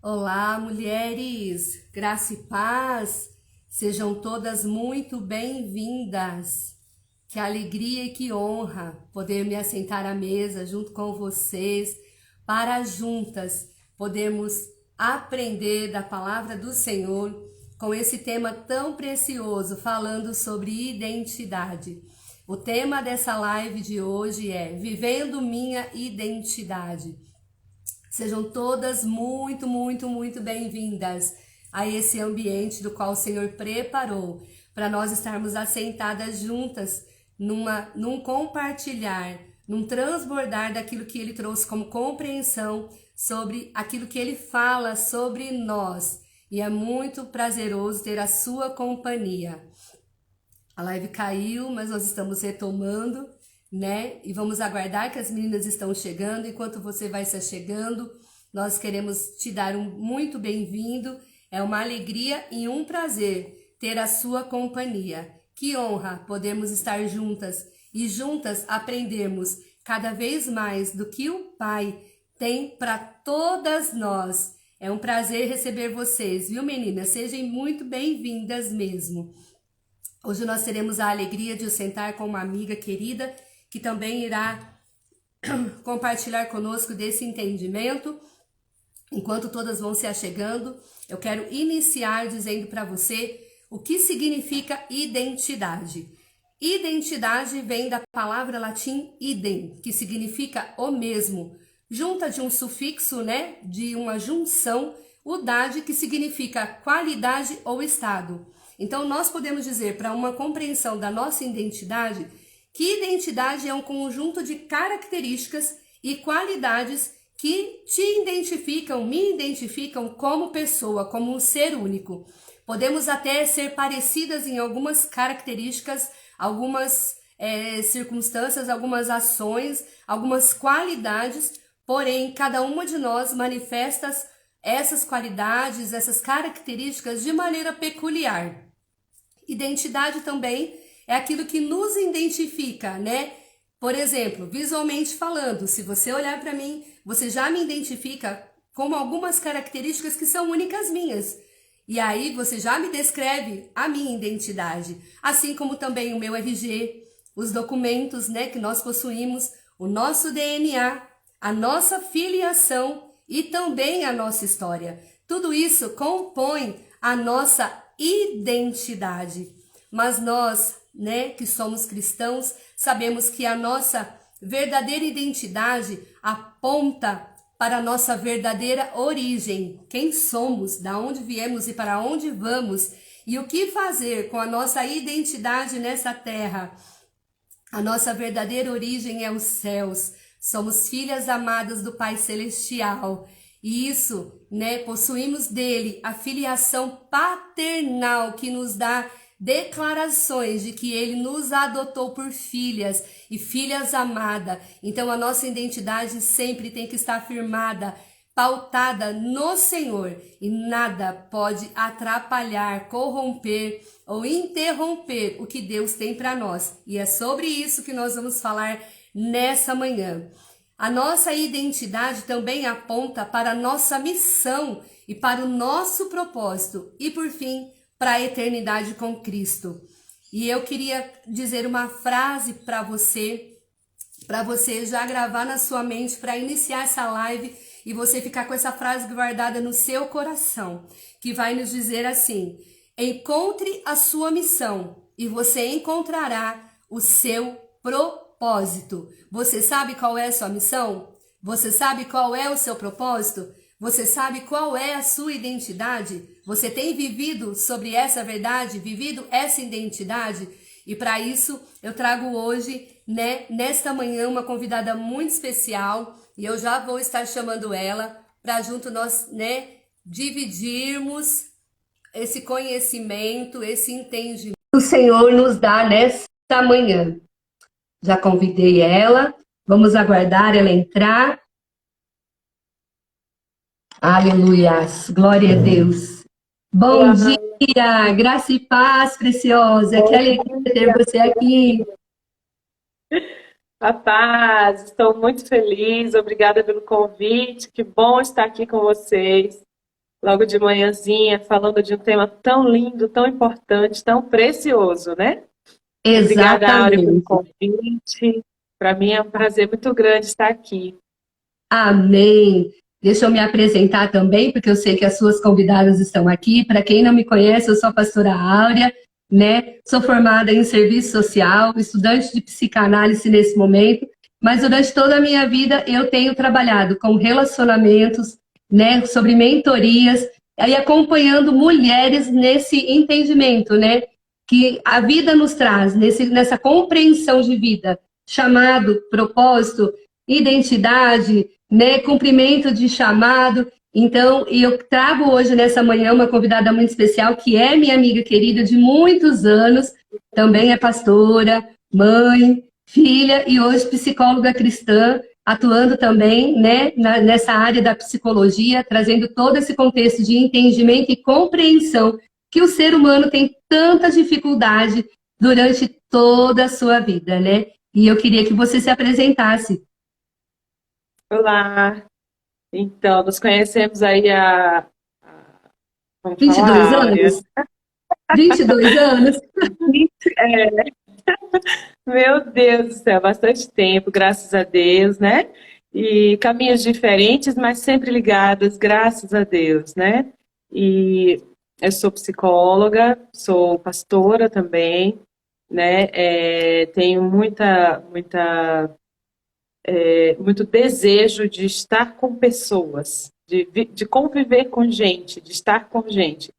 Olá, mulheres, graça e paz, sejam todas muito bem-vindas. Que alegria e que honra poder me assentar à mesa junto com vocês, para juntas podermos aprender da palavra do Senhor com esse tema tão precioso, falando sobre identidade. O tema dessa live de hoje é Vivendo Minha Identidade. Sejam todas muito bem-vindas a esse ambiente do qual o Senhor preparou para nós estarmos assentadas juntas num compartilhar, num transbordar daquilo que Ele trouxe como compreensão sobre aquilo que Ele fala sobre nós. E é muito prazeroso ter a sua companhia. A live caiu, mas nós estamos retomando, né? E vamos aguardar que as meninas estão chegando. Enquanto você vai se chegando, nós queremos te dar um muito bem-vindo. É uma alegria e um prazer ter a sua companhia. Que honra podermos estar juntas e juntas aprendermos cada vez mais do que o Pai tem para todas nós. É um prazer receber vocês, viu, meninas? Sejam muito bem-vindas mesmo. Hoje nós teremos a alegria de sentar com uma amiga querida que também irá compartilhar conosco desse entendimento. Enquanto todas vão se achegando, eu quero iniciar dizendo para você o que significa identidade. Identidade vem da palavra latim idem, que significa o mesmo, junta de um sufixo, né, de uma junção, o dade, que significa qualidade ou estado. Então, nós podemos dizer, para uma compreensão da nossa identidade, que identidade é um conjunto de características e qualidades que te identificam, me identificam como pessoa, como um ser único. Podemos até ser parecidas em algumas características, algumas circunstâncias, algumas ações, algumas qualidades, porém, cada uma de nós manifesta essas qualidades, essas características de maneira peculiar. Identidade também é aquilo que nos identifica, né? Por exemplo, visualmente falando, se você olhar para mim, você já me identifica como algumas características que são únicas minhas. E aí você já me descreve a minha identidade, assim como também o meu RG, os documentos, né, que nós possuímos, o nosso DNA, a nossa filiação e também a nossa história. Tudo isso compõe a nossa identidade. Mas nós, né, que somos cristãos, sabemos que a nossa verdadeira identidade aponta para a nossa verdadeira origem. Quem somos, da onde viemos e para onde vamos, e o que fazer com a nossa identidade nessa terra. A nossa verdadeira origem é os céus. Somos filhas amadas do Pai Celestial. E isso, né, possuímos dele a filiação paternal que nos dá declarações de que ele nos adotou por filhas e filhas amadas. Então a nossa identidade sempre tem que estar firmada, pautada no Senhor, e nada pode atrapalhar, corromper ou interromper o que Deus tem para nós. E é sobre isso que nós vamos falar nessa manhã. A nossa identidade também aponta para a nossa missão e para o nosso propósito e, por fim, para a eternidade com Cristo. E eu queria dizer uma frase para você já gravar na sua mente para iniciar essa live e você ficar com essa frase guardada no seu coração, que vai nos dizer assim: encontre a sua missão e você encontrará o seu propósito. Você sabe qual é a sua missão? Você sabe qual é o seu propósito? Você sabe qual é a sua identidade? Você tem vivido sobre essa verdade, vivido essa identidade? E para isso eu trago hoje, né, nesta manhã, uma convidada muito especial, e eu já vou estar chamando ela para junto nós, né, dividirmos esse conhecimento, esse entendimento que o Senhor nos dá nesta manhã. Já convidei ela, vamos aguardar ela entrar. Aleluias, glória a Deus. Bom Olá, dia, graça e paz, preciosa. Que alegria ter você aqui. a paz, estou muito feliz, obrigada pelo convite, que bom estar aqui com vocês. logo de manhãzinha, falando de um tema tão lindo, tão importante, tão precioso, né? Obrigada, Áurea, pelo Exatamente. convite. Para mim é um prazer muito grande estar aqui. Amém. Deixa eu me apresentar também, porque eu sei que as suas convidadas estão aqui. Para quem não me conhece, eu sou a pastora Áurea, né? Sou formada em serviço social, estudante de psicanálise nesse momento, mas durante toda a minha vida eu tenho trabalhado com relacionamentos, né, sobre mentorias, aí acompanhando mulheres nesse entendimento, né, que a vida nos traz, nessa compreensão de vida, chamado, propósito, identidade, né, cumprimento de chamado. Então, eu trago hoje nessa manhã uma convidada muito especial, que é minha amiga querida de muitos anos, também é pastora, mãe, filha e hoje psicóloga cristã, atuando também, né, nessa área da psicologia, trazendo todo esse contexto de entendimento e compreensão que o ser humano tem tanta dificuldade durante toda a sua vida, né? E eu queria que você se apresentasse. Olá! Então, nos conhecemos aí vamos Vinte e falar, dois Áurea? anos? 22 anos? É, meu Deus do céu, bastante tempo, graças a Deus, né? E caminhos diferentes, mas sempre ligados, graças a Deus, né? E eu sou psicóloga, sou pastora também, né? Tenho muito desejo de estar com pessoas, de conviver com gente, de estar com gente.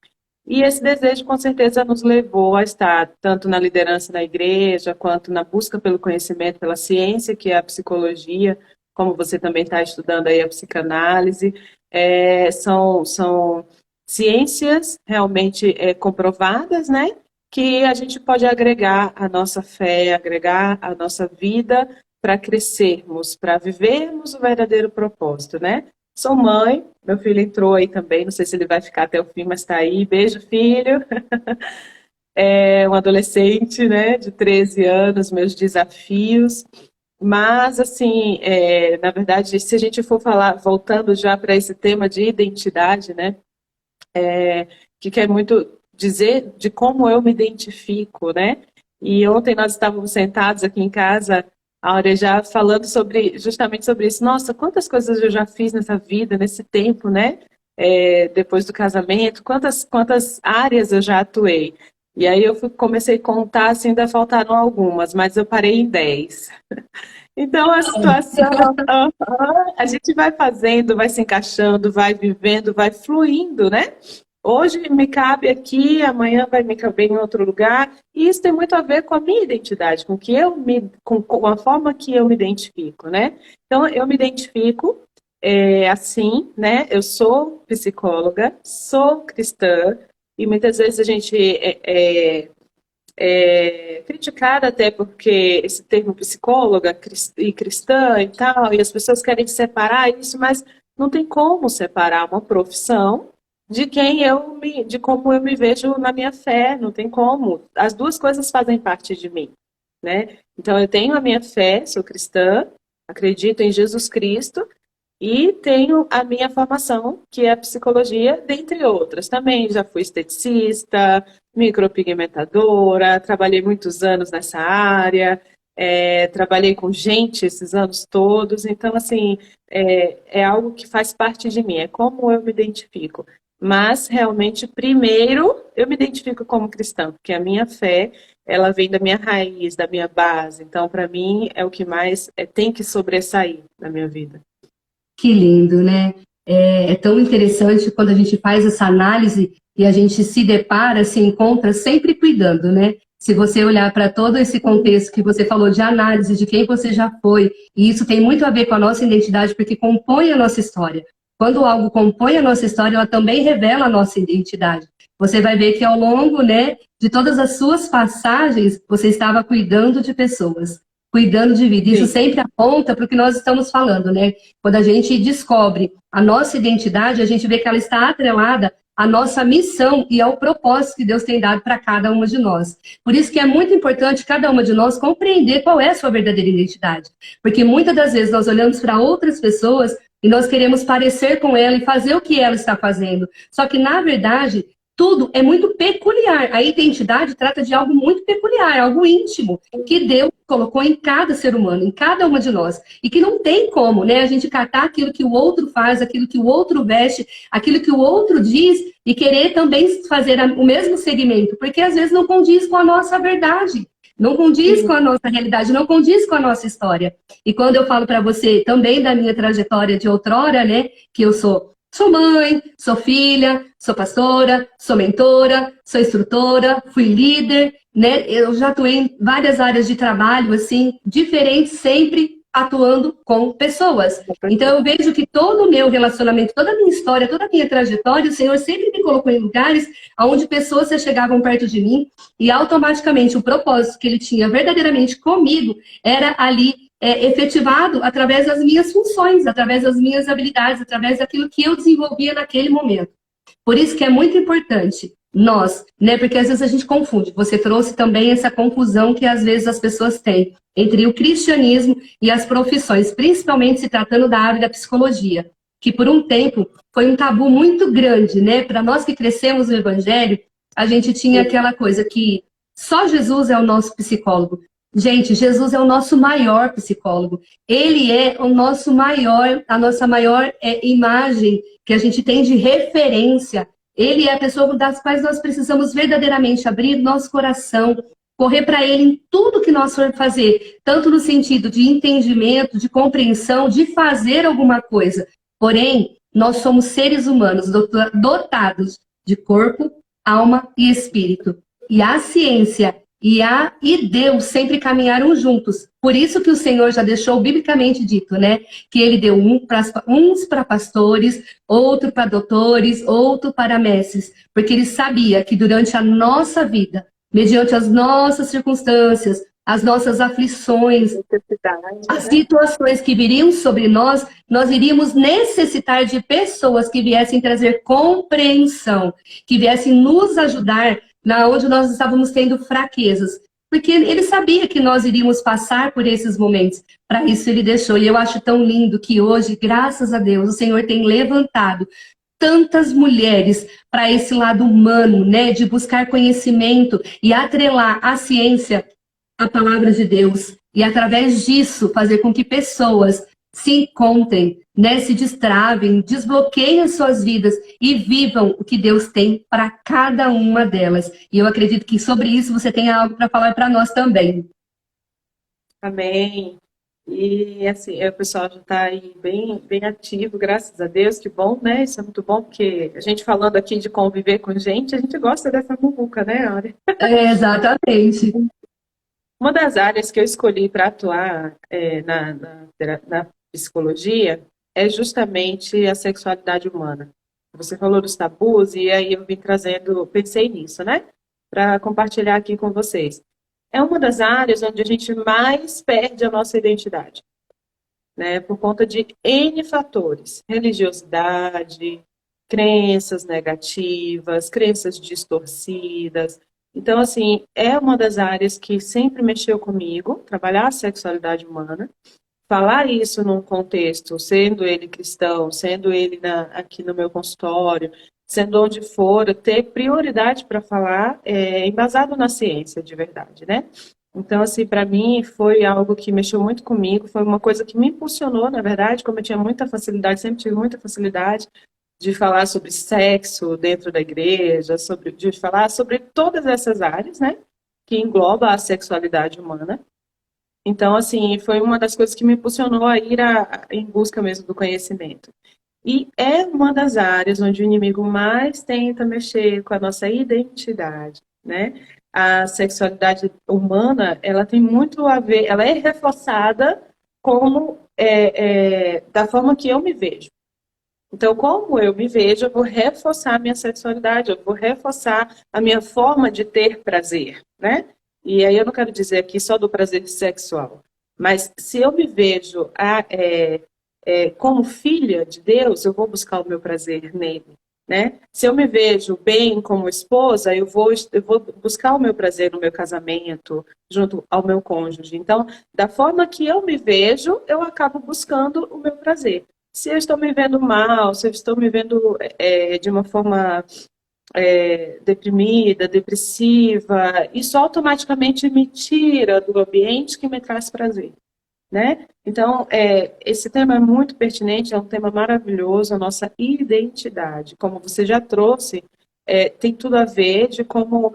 E esse desejo, com certeza, nos levou a estar tanto na liderança da igreja, quanto na busca pelo conhecimento, pela ciência, que é a psicologia, como você também está estudando aí a psicanálise. São ciências realmente comprovadas, né? Que a gente pode agregar a nossa fé, agregar a nossa vida para crescermos, para vivermos o verdadeiro propósito, né? Sou mãe, meu filho entrou aí também, não sei se ele vai ficar até o fim, mas está aí. Beijo, filho. É um adolescente, né, de 13 anos, meus desafios. Mas, assim, na verdade, se a gente for falar, voltando já para esse tema de identidade, né, que quer muito dizer de como eu me identifico, né? E ontem nós estávamos sentados aqui em casa, a Áurea já falando justamente sobre isso. Nossa, quantas coisas eu já fiz nessa vida, nesse tempo, né? Depois do casamento, quantas áreas eu já atuei. E aí comecei a contar, assim, ainda faltaram algumas, mas eu parei em 10. Então a situação, a gente vai fazendo, vai se encaixando, vai vivendo, vai fluindo, né? Hoje me cabe aqui, amanhã vai me caber em outro lugar, e isso tem muito a ver com a minha identidade, com a forma que eu me identifico, né? Então eu me identifico assim, né? Eu sou psicóloga, sou cristã, e muitas vezes a gente criticada até porque esse termo psicóloga e cristã e tal, e as pessoas querem separar isso, mas não tem como separar uma profissão de como eu me vejo na minha fé, não tem como. As duas coisas fazem parte de mim, né? Então eu tenho a minha fé, sou cristã, acredito em Jesus Cristo, e tenho a minha formação, que é a psicologia, dentre outras. Também já fui esteticista, micropigmentadora, trabalhei muitos anos nessa área, trabalhei com gente esses anos todos. Então, assim, é algo que faz parte de mim, é como eu me identifico. Mas, realmente, primeiro, eu me identifico como cristã, porque a minha fé, ela vem da minha raiz, da minha base. Então, para mim, é o que mais tem que sobressair na minha vida. Que lindo, né? É tão interessante quando a gente faz essa análise e a gente se depara, se encontra sempre cuidando, né? Se você olhar para todo esse contexto que você falou de análise de quem você já foi, e isso tem muito a ver com a nossa identidade, porque compõe a nossa história. Quando algo compõe a nossa história, ela também revela a nossa identidade. Você vai ver que ao longo, né, de todas as suas passagens, você estava cuidando de pessoas, cuidando de vida. Isso Sim. sempre aponta para o que nós estamos falando, né? Quando a gente descobre a nossa identidade, a gente vê que ela está atrelada à nossa missão e ao propósito que Deus tem dado para cada uma de nós. Por isso que é muito importante cada uma de nós compreender qual é a sua verdadeira identidade. Porque muitas das vezes nós olhamos para outras pessoas e nós queremos parecer com ela e fazer o que ela está fazendo. Só que, na verdade, tudo é muito peculiar. A identidade trata de algo muito peculiar, algo íntimo, que Deus colocou em cada ser humano, em cada uma de nós. E que não tem como, né, a gente catar aquilo que o outro faz, aquilo que o outro veste, aquilo que o outro diz e querer também fazer o mesmo segmento, porque às vezes não condiz com a nossa verdade. Não condiz com a nossa realidade, não condiz com a nossa história. E quando eu falo para você também da minha trajetória de outrora, né, que eu sou mãe, sou filha, sou pastora, sou mentora, sou instrutora, fui líder, né? Eu já atuei em várias áreas de trabalho, assim, diferentes, sempre atuando com pessoas. Então eu vejo que todo o meu relacionamento, toda a minha história, toda a minha trajetória, o Senhor sempre me colocou em lugares onde pessoas se chegavam perto de mim e automaticamente o propósito que Ele tinha verdadeiramente comigo era ali efetivado através das minhas funções, através das minhas habilidades, através daquilo que eu desenvolvia naquele momento. Por isso que é muito importante nós, né? Porque às vezes a gente confunde. Você trouxe também essa confusão que às vezes as pessoas têm entre o cristianismo e as profissões, principalmente se tratando da área da psicologia, que por um tempo foi um tabu muito grande, né? Para nós que crescemos no Evangelho, a gente tinha aquela coisa que só Jesus é o nosso psicólogo. Gente, Jesus é o nosso maior psicólogo. Ele é o nosso maior, a nossa maior imagem que a gente tem de referência. Ele é a pessoa das quais nós precisamos verdadeiramente abrir nosso coração, correr para Ele em tudo que nós formos fazer, tanto no sentido de entendimento, de compreensão, de fazer alguma coisa. Porém, nós somos seres humanos dotados de corpo, alma e espírito. E a ciência e Deus sempre caminharam juntos. Por isso que o Senhor já deixou biblicamente dito, né? Que Ele deu uns para pastores, outro para doutores, outro para mestres. Porque Ele sabia que durante a nossa vida, mediante as nossas circunstâncias, as nossas aflições, as situações que viriam sobre nós, nós iríamos necessitar de pessoas que viessem trazer compreensão, que viessem nos ajudar na onde nós estávamos tendo fraquezas. Porque ele sabia que nós iríamos passar por esses momentos. Para isso ele deixou. E eu acho tão lindo que hoje, graças a Deus, o Senhor tem levantado tantas mulheres para esse lado humano, né? De buscar conhecimento e atrelar a ciência à palavra de Deus. E através disso fazer com que pessoas se encontrem, né, se destravem, desbloqueiem as suas vidas e vivam o que Deus tem para cada uma delas. E eu acredito que sobre isso você tem algo para falar para nós também. Amém. E assim, o pessoal já está aí bem, bem ativo, graças a Deus, que bom, né? Isso é muito bom, porque a gente falando aqui de conviver com gente, a gente gosta dessa muvuca, né, Áurea? Exatamente. Uma das áreas que eu escolhi para atuar na psicologia é justamente a sexualidade humana. Você falou dos tabus e aí eu vim trazendo, pensei nisso, né? Para compartilhar aqui com vocês. É uma das áreas onde a gente mais perde a nossa identidade, né? Por conta de N fatores. Religiosidade, crenças negativas, crenças distorcidas. Então, assim, é uma das áreas que sempre mexeu comigo, trabalhar a sexualidade humana. Falar isso num contexto, sendo ele cristão, sendo ele aqui no meu consultório, sendo onde for, ter prioridade para falar embasado na ciência, de verdade, né? Então, assim, para mim foi algo que mexeu muito comigo, foi uma coisa que me impulsionou, na verdade, como eu tinha muita facilidade, sempre tive muita facilidade de falar sobre sexo dentro da igreja, de falar sobre todas essas áreas, né? Que engloba a sexualidade humana. Então, assim, foi uma das coisas que me impulsionou a ir em busca mesmo do conhecimento. E é uma das áreas onde o inimigo mais tenta mexer com a nossa identidade, né? A sexualidade humana, ela tem muito a ver, ela é reforçada como da forma que eu me vejo. Então, como eu me vejo, eu vou reforçar a minha sexualidade, eu vou reforçar a minha forma de ter prazer, né? E aí eu não quero dizer aqui só do prazer sexual, mas se eu me vejo como filha de Deus, eu vou buscar o meu prazer nele, né? Se eu me vejo bem como esposa, eu vou buscar o meu prazer no meu casamento, junto ao meu cônjuge. Então, da forma que eu me vejo, eu acabo buscando o meu prazer. Se eu estou me vendo mal, se eu estou me vendo de uma forma deprimida, depressiva, isso automaticamente me tira do ambiente que me traz prazer, né? Então, esse tema é muito pertinente, é um tema maravilhoso, a nossa identidade, como você já trouxe, tem tudo a ver de como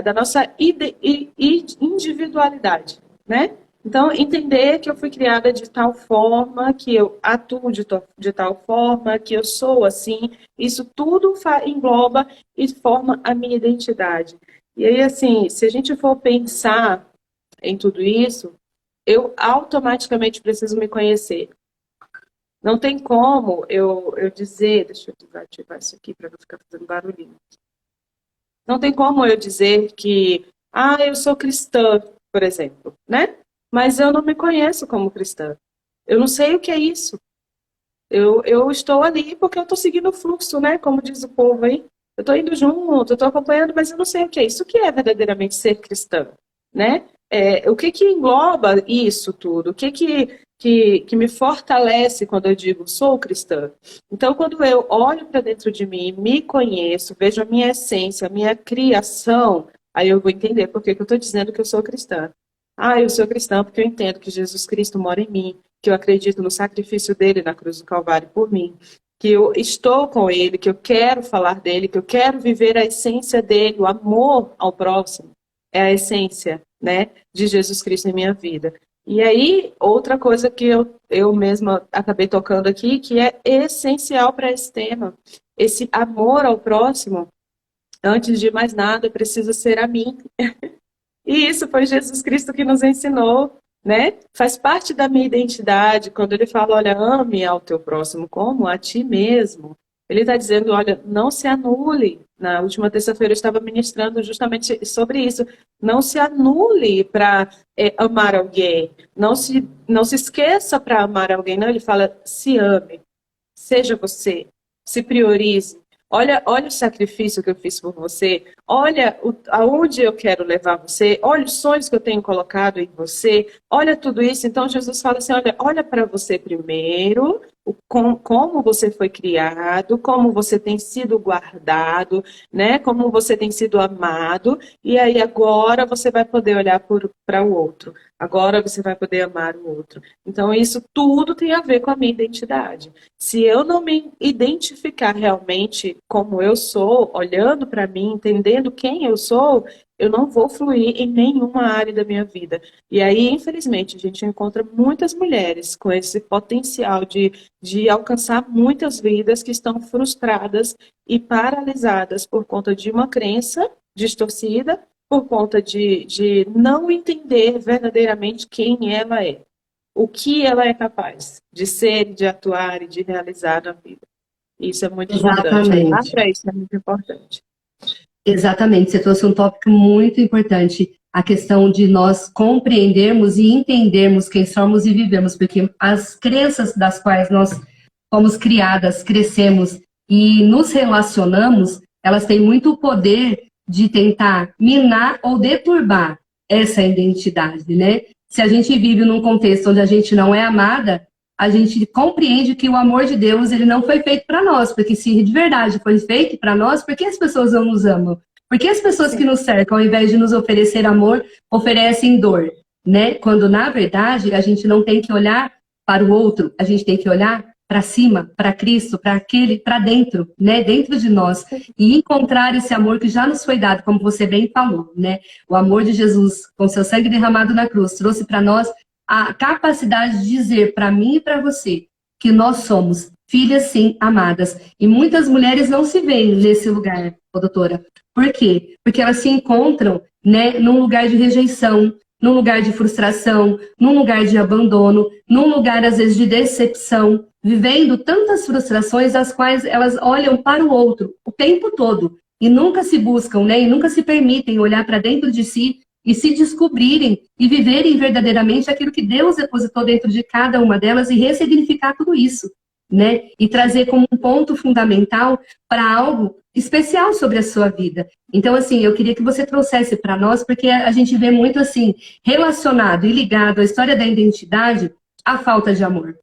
da nossa individualidade, né? Então, entender que eu fui criada de tal forma, que eu atuo de tal forma, que eu sou assim, isso tudo engloba e forma a minha identidade. E aí, assim, se a gente for pensar em tudo isso, eu automaticamente preciso me conhecer. Não tem como eu dizer, deixa eu desativar isso aqui para não ficar fazendo barulhinho. Não tem como eu dizer que, eu sou cristã, por exemplo, né? Mas eu não me conheço como cristã. Eu não sei o que é isso. Eu estou ali porque eu estou seguindo o fluxo, né? Como diz o povo aí. Eu estou indo junto, eu estou acompanhando, mas eu não sei o que é isso. O que é verdadeiramente ser cristã, né? O que engloba isso tudo? O que me fortalece quando eu digo sou cristã? Então, quando eu olho para dentro de mim, me conheço, vejo a minha essência, a minha criação, aí eu vou entender por que eu estou dizendo que eu sou cristã. Eu sou cristã porque eu entendo que Jesus Cristo mora em mim, que eu acredito no sacrifício dele na cruz do Calvário por mim, que eu estou com ele, que eu quero falar dele, que eu quero viver a essência dele, o amor ao próximo. É a essência, né, de Jesus Cristo em minha vida. E aí, outra coisa que eu mesma acabei tocando aqui, que é essencial para esse tema, esse amor ao próximo, antes de mais nada, precisa ser a mim. E isso foi Jesus Cristo que nos ensinou, né? Faz parte da minha identidade, quando ele fala, olha, ame ao teu próximo como a ti mesmo. Ele está dizendo, olha, não se anule. Na última terça-feira eu estava ministrando justamente sobre isso. Não se anule para amar alguém. Não se esqueça para amar alguém. Não, ele fala, se ame. Seja você. Se priorize. Olha o sacrifício que eu fiz por você. Olha aonde eu quero levar você. Olha os sonhos que eu tenho colocado em você. Olha tudo isso. Então Jesus fala assim, olha para você primeiro, como você foi criado, como você tem sido guardado, né? Como você tem sido amado. E aí agora você vai poder olhar para o outro. Agora você vai poder amar o outro. Então isso tudo tem a ver com a minha identidade. Se eu não me identificar realmente como eu sou, olhando para mim, entendendo quem eu sou, eu não vou fluir em nenhuma área da minha vida. E aí, infelizmente, a gente encontra muitas mulheres com esse potencial de alcançar muitas vidas que estão frustradas e paralisadas por conta de uma crença distorcida, por conta de não entender verdadeiramente quem ela é. O que ela é capaz de ser, de atuar e de realizar na vida. Isso é muito importante. Exatamente. Para isso é muito importante. Exatamente, você trouxe um tópico muito importante, a questão de nós compreendermos e entendermos quem somos e vivemos, porque as crenças das quais nós fomos criadas, crescemos e nos relacionamos, elas têm muito poder de tentar minar ou deturbar essa identidade, né? Se a gente vive num contexto onde a gente não é amada, a gente compreende que o amor de Deus ele não foi feito para nós, porque se de verdade foi feito para nós, por que as pessoas não nos amam? Por que as pessoas que nos cercam, ao invés de nos oferecer amor, oferecem dor, né? Quando, na verdade, a gente não tem que olhar para o outro, a gente tem que olhar para cima, para Cristo, para aquele, para dentro, né? Dentro de nós. E encontrar esse amor que já nos foi dado, como você bem falou, né? O amor de Jesus, com seu sangue derramado na cruz, trouxe para nós a capacidade de dizer para mim e para você que nós somos filhas, sim, amadas. E muitas mulheres não se veem nesse lugar, doutora. Por quê? Porque elas se encontram, né, num lugar de rejeição, num lugar de frustração, num lugar de abandono, num lugar, às vezes, de decepção, vivendo tantas frustrações das quais elas olham para o outro o tempo todo e nunca se buscam, né, e nunca se permitem olhar para dentro de si e se descobrirem e viverem verdadeiramente aquilo que Deus depositou dentro de cada uma delas e ressignificar tudo isso, né? E trazer como um ponto fundamental para algo especial sobre a sua vida. Então, assim, eu queria que você trouxesse para nós, porque a gente vê muito, assim, relacionado e ligado à história da identidade, a falta de amor.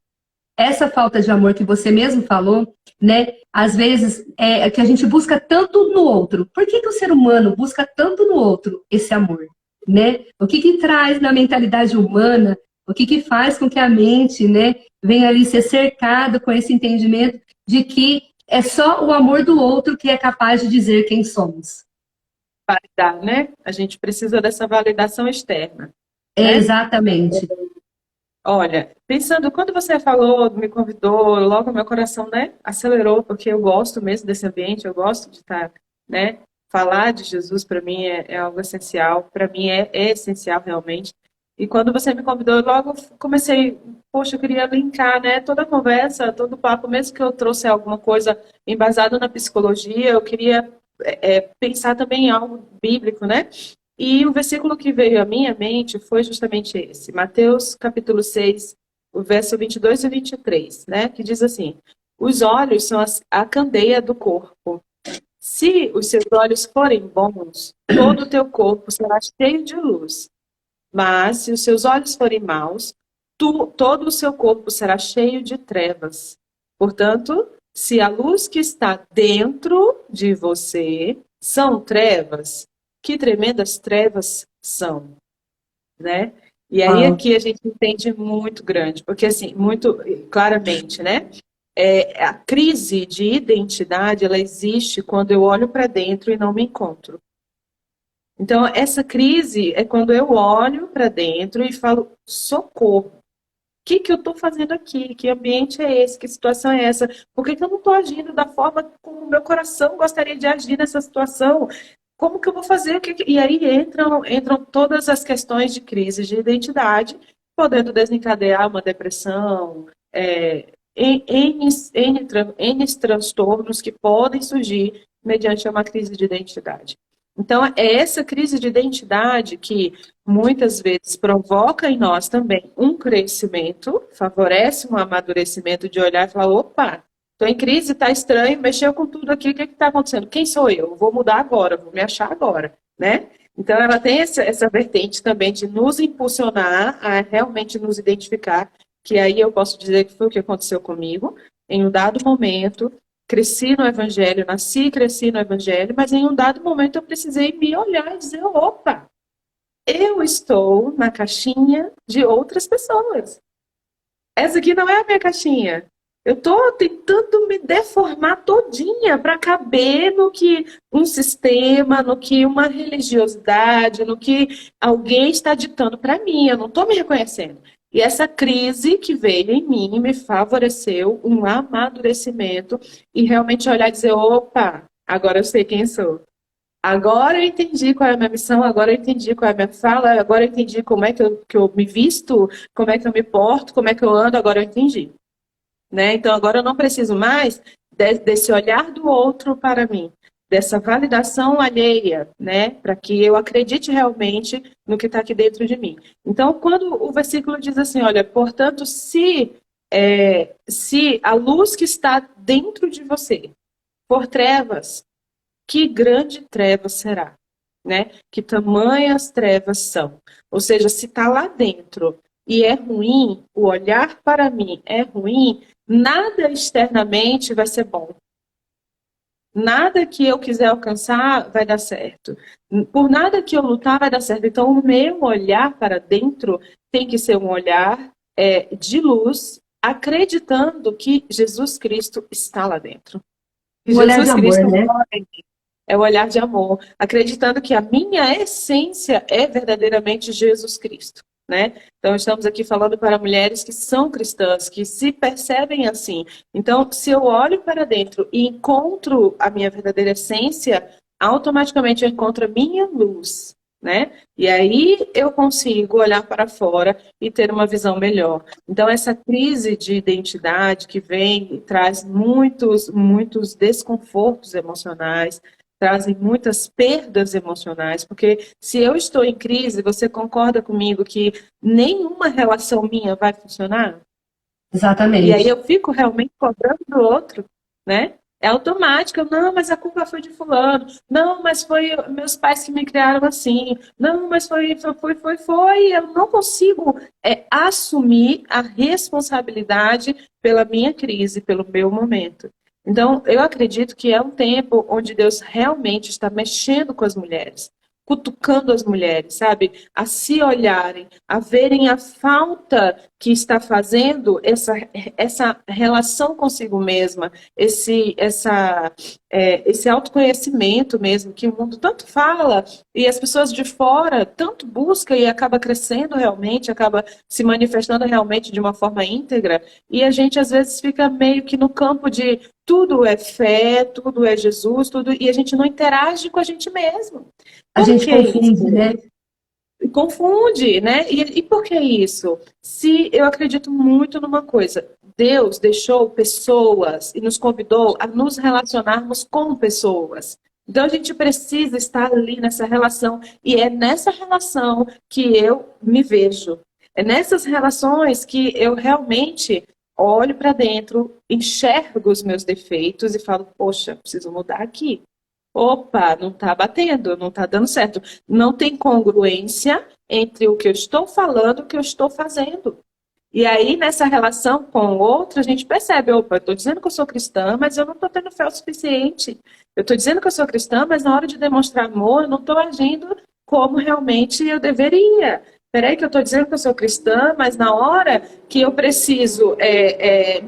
essa falta de amor que você mesmo falou, né? Às vezes é que a gente busca tanto no outro. Por que o ser humano busca tanto no outro esse amor, né? O que traz na mentalidade humana, o que faz com que a mente, né, venha ali ser cercada com esse entendimento de que é só o amor do outro que é capaz de dizer quem somos. Validar, né? A gente precisa dessa validação externa, É, né? exatamente. Olha, pensando, quando você falou, me convidou, logo meu coração, né, acelerou, porque eu gosto mesmo desse ambiente, eu gosto de estar, né, falar de Jesus para mim é algo essencial, para mim é essencial realmente. E quando você me convidou, eu logo comecei, poxa, eu queria linkar, né, toda a conversa, todo o papo, mesmo que eu trouxe alguma coisa embasada na psicologia, eu queria pensar também em algo bíblico, né? E o versículo que veio à minha mente foi justamente esse, Mateus capítulo 6, o verso 22 e 23, né? Que diz assim: os olhos são a candeia do corpo. Se os seus olhos forem bons, todo o teu corpo será cheio de luz. Mas se os seus olhos forem maus, todo o seu corpo será cheio de trevas. Portanto, se a luz que está dentro de você são trevas, que tremendas trevas são, né? E aí Ah, aqui a gente entende muito grande, porque assim, muito claramente, né? A crise de identidade, ela existe quando eu olho para dentro e não me encontro. Então, essa crise é quando eu olho para dentro e falo, socorro, o que eu estou fazendo aqui? Que ambiente é esse? Que situação é essa? Por que eu não estou agindo da forma como o meu coração gostaria de agir nessa situação? Como que eu vou fazer? E aí entram todas as questões de crise de identidade, podendo desencadear uma depressão, N transtornos que podem surgir mediante uma crise de identidade. Então, é essa crise de identidade que muitas vezes provoca em nós também um crescimento, favorece um amadurecimento de olhar e falar, opa, estou em crise, está estranho, mexeu com tudo aqui, o que está acontecendo? Quem sou eu? Vou mudar agora, vou me achar agora, né? Então, ela tem essa vertente também de nos impulsionar a realmente nos identificar, que aí eu posso dizer que foi o que aconteceu comigo, em um dado momento, cresci no Evangelho, nasci e cresci no Evangelho, mas em um dado momento eu precisei me olhar e dizer, opa, eu estou na caixinha de outras pessoas. Essa aqui não é a minha caixinha. Eu estou tentando me deformar todinha para caber no que um sistema, no que uma religiosidade, no que alguém está ditando para mim. Eu não estou me reconhecendo. E essa crise que veio em mim me favoreceu um amadurecimento e realmente olhar e dizer, opa, agora eu sei quem sou. Agora eu entendi qual é a minha missão, agora eu entendi qual é a minha fala, agora eu entendi como é que eu me visto, como é que eu me porto, como é que eu ando, agora eu entendi. Né? Então agora eu não preciso mais desse olhar do outro para mim, dessa validação alheia, né? Para que eu acredite realmente no que está aqui dentro de mim. Então, quando o versículo diz assim, olha, portanto, se a luz que está dentro de você for trevas, que grande treva será, né? Que tamanhas trevas são. Ou seja, se está lá dentro e é ruim, o olhar para mim é ruim, nada externamente vai ser bom. Nada que eu quiser alcançar vai dar certo. Por nada que eu lutar vai dar certo. Então, o meu olhar para dentro tem que ser um olhar de luz, acreditando que Jesus Cristo está lá dentro. Que o olhar de Jesus amor, Cristo né? mora em mim. É o olhar de amor, acreditando que a minha essência é verdadeiramente Jesus Cristo, né? Então, estamos aqui falando para mulheres que são cristãs, que se percebem assim. Então, se eu olho para dentro e encontro a minha verdadeira essência, automaticamente eu encontro a minha luz, né? E aí eu consigo olhar para fora e ter uma visão melhor. Então, essa crise de identidade que vem e traz muitos desconfortos emocionais, trazem muitas perdas emocionais, porque se eu estou em crise, você concorda comigo que nenhuma relação minha vai funcionar? E aí Exatamente. eu fico realmente cobrando do outro, né? É automático. Não, mas a culpa foi de fulano. Não, mas foi meus pais que me criaram assim. Não, mas foi. Eu não consigo assumir a responsabilidade pela minha crise, pelo meu momento. Então, eu acredito que é um tempo onde Deus realmente está mexendo com as mulheres, cutucando as mulheres, sabe? A se olharem, a verem a falta que está fazendo essa relação consigo mesma, esse autoconhecimento mesmo, que o mundo tanto fala, e as pessoas de fora tanto buscam e acaba crescendo realmente, acaba se manifestando realmente de uma forma íntegra, e a gente às vezes fica meio que no campo de tudo é fé, tudo é Jesus, tudo, e a gente não interage com a gente mesmo. A Por gente que isso? confunde, né? Confunde, né? E por que isso? Se eu acredito muito numa coisa, Deus deixou pessoas e nos convidou a nos relacionarmos com pessoas. Então a gente precisa estar ali nessa relação e é nessa relação que eu me vejo. É nessas relações que eu realmente olho para dentro, enxergo os meus defeitos e falo, poxa, preciso mudar aqui. Opa, não está batendo, não está dando certo. Não tem congruência entre o que eu estou falando e o que eu estou fazendo. E aí, nessa relação com o outro, a gente percebe, opa, eu estou dizendo que eu sou cristã, mas eu não estou tendo fé o suficiente. Eu estou dizendo que eu sou cristã, mas na hora de demonstrar amor, eu não estou agindo como realmente eu deveria. Peraí que eu estou dizendo que eu sou cristã, mas na hora que eu preciso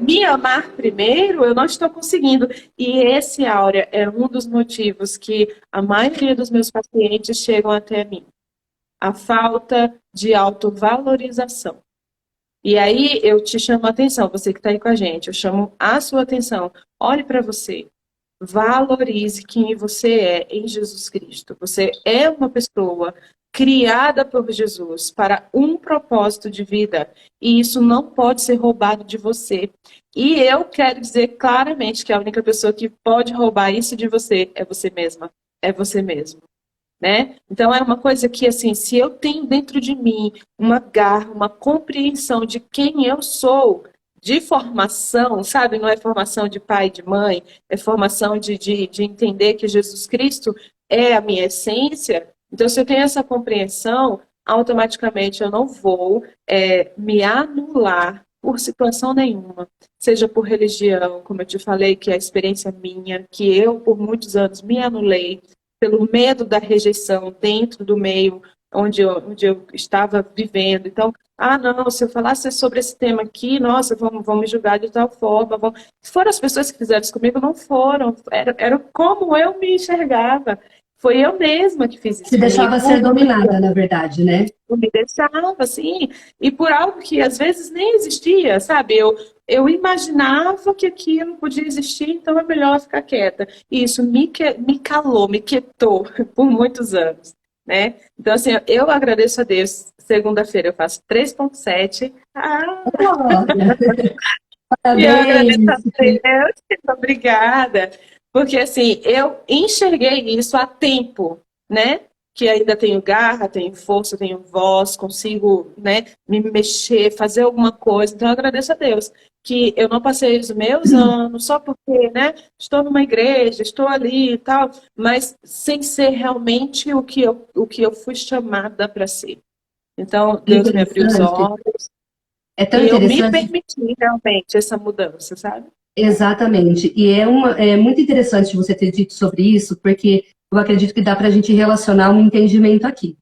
me amar primeiro, eu não estou conseguindo. E esse, Áurea, é um dos motivos que a maioria dos meus pacientes chegam até mim. A falta de autovalorização. E aí eu te chamo a atenção, você que está aí com a gente, eu chamo a sua atenção. Olhe para você. Valorize quem você é em Jesus Cristo. Você é uma pessoa criada por Jesus para um propósito de vida. E isso não pode ser roubado de você. E eu quero dizer claramente que a única pessoa que pode roubar isso de você é você mesma. É você mesmo. Né? Então é uma coisa que, assim, se eu tenho dentro de mim uma garra, uma compreensão de quem eu sou, de formação, sabe? Não é formação de pai e de mãe, é formação de entender que Jesus Cristo é a minha essência. Então, se eu tenho essa compreensão, automaticamente eu não vou me anular por situação nenhuma, seja por religião, como eu te falei, que é a experiência minha, que eu, por muitos anos, me anulei, pelo medo da rejeição dentro do meio onde eu estava vivendo. Então, não, se eu falasse sobre esse tema aqui, nossa, vão me julgar de tal forma. Foram as pessoas que fizeram isso comigo, não foram. Era como eu me enxergava. Foi eu mesma que fiz isso. Se deixava ser dominada, na verdade, né? Eu me deixava, assim, e por algo que às vezes nem existia, sabe? Eu imaginava que aquilo podia existir, então é melhor ficar quieta. E isso me calou, me quietou por muitos anos, né? Então, assim, eu agradeço a Deus. Segunda-feira eu faço 3.7. E eu agradeço a Deus. Obrigada. Porque, assim, eu enxerguei isso há tempo, né? Que ainda tenho garra, tenho força, tenho voz, consigo, né, me mexer, fazer alguma coisa. Então, eu agradeço a Deus que eu não passei os meus anos só porque, né, estou numa igreja, estou ali e tal, mas sem ser realmente o que eu fui chamada para ser. Então, Deus me abriu os olhos. É tão e eu me interessante. permiti realmente essa mudança, sabe? Exatamente. E é muito interessante você ter dito sobre isso, porque eu acredito que dá para a gente relacionar um entendimento aqui.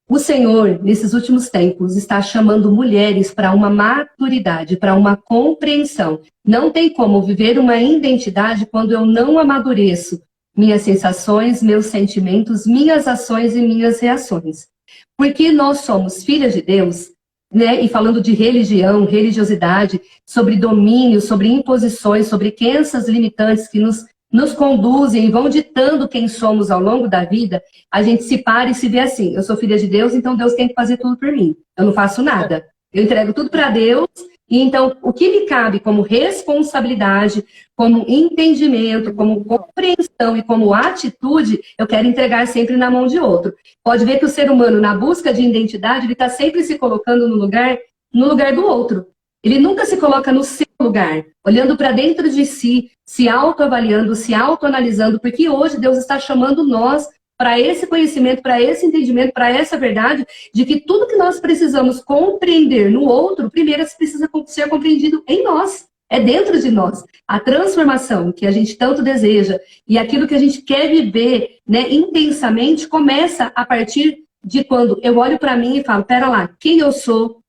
O Senhor, nesses últimos tempos, está chamando mulheres para uma maturidade, para uma compreensão. Não tem como viver uma identidade quando eu não amadureço minhas sensações, meus sentimentos, minhas ações e minhas reações. Porque nós somos filhas de Deus, né? E falando de religião, religiosidade, sobre domínio, sobre imposições, sobre crenças limitantes que nos conduzem e vão ditando quem somos ao longo da vida, a gente se para e se vê assim, eu sou filha de Deus, então Deus tem que fazer tudo por mim. Eu não faço nada. Eu entrego tudo para Deus, e então o que me cabe como responsabilidade, como entendimento, como compreensão e como atitude, eu quero entregar sempre na mão de outro. Pode ver que o ser humano, na busca de identidade, ele está sempre se colocando no lugar do outro. Ele nunca se coloca no seu lugar, olhando para dentro de si, se autoavaliando, se autoanalisando, porque hoje Deus está chamando nós para esse conhecimento, para esse entendimento, para essa verdade, de que tudo que nós precisamos compreender no outro, primeiro precisa ser compreendido em nós, é dentro de nós. A transformação que a gente tanto deseja e aquilo que a gente quer viver, né, intensamente, começa a partir de quando eu olho para mim e falo, pera lá, quem eu sou,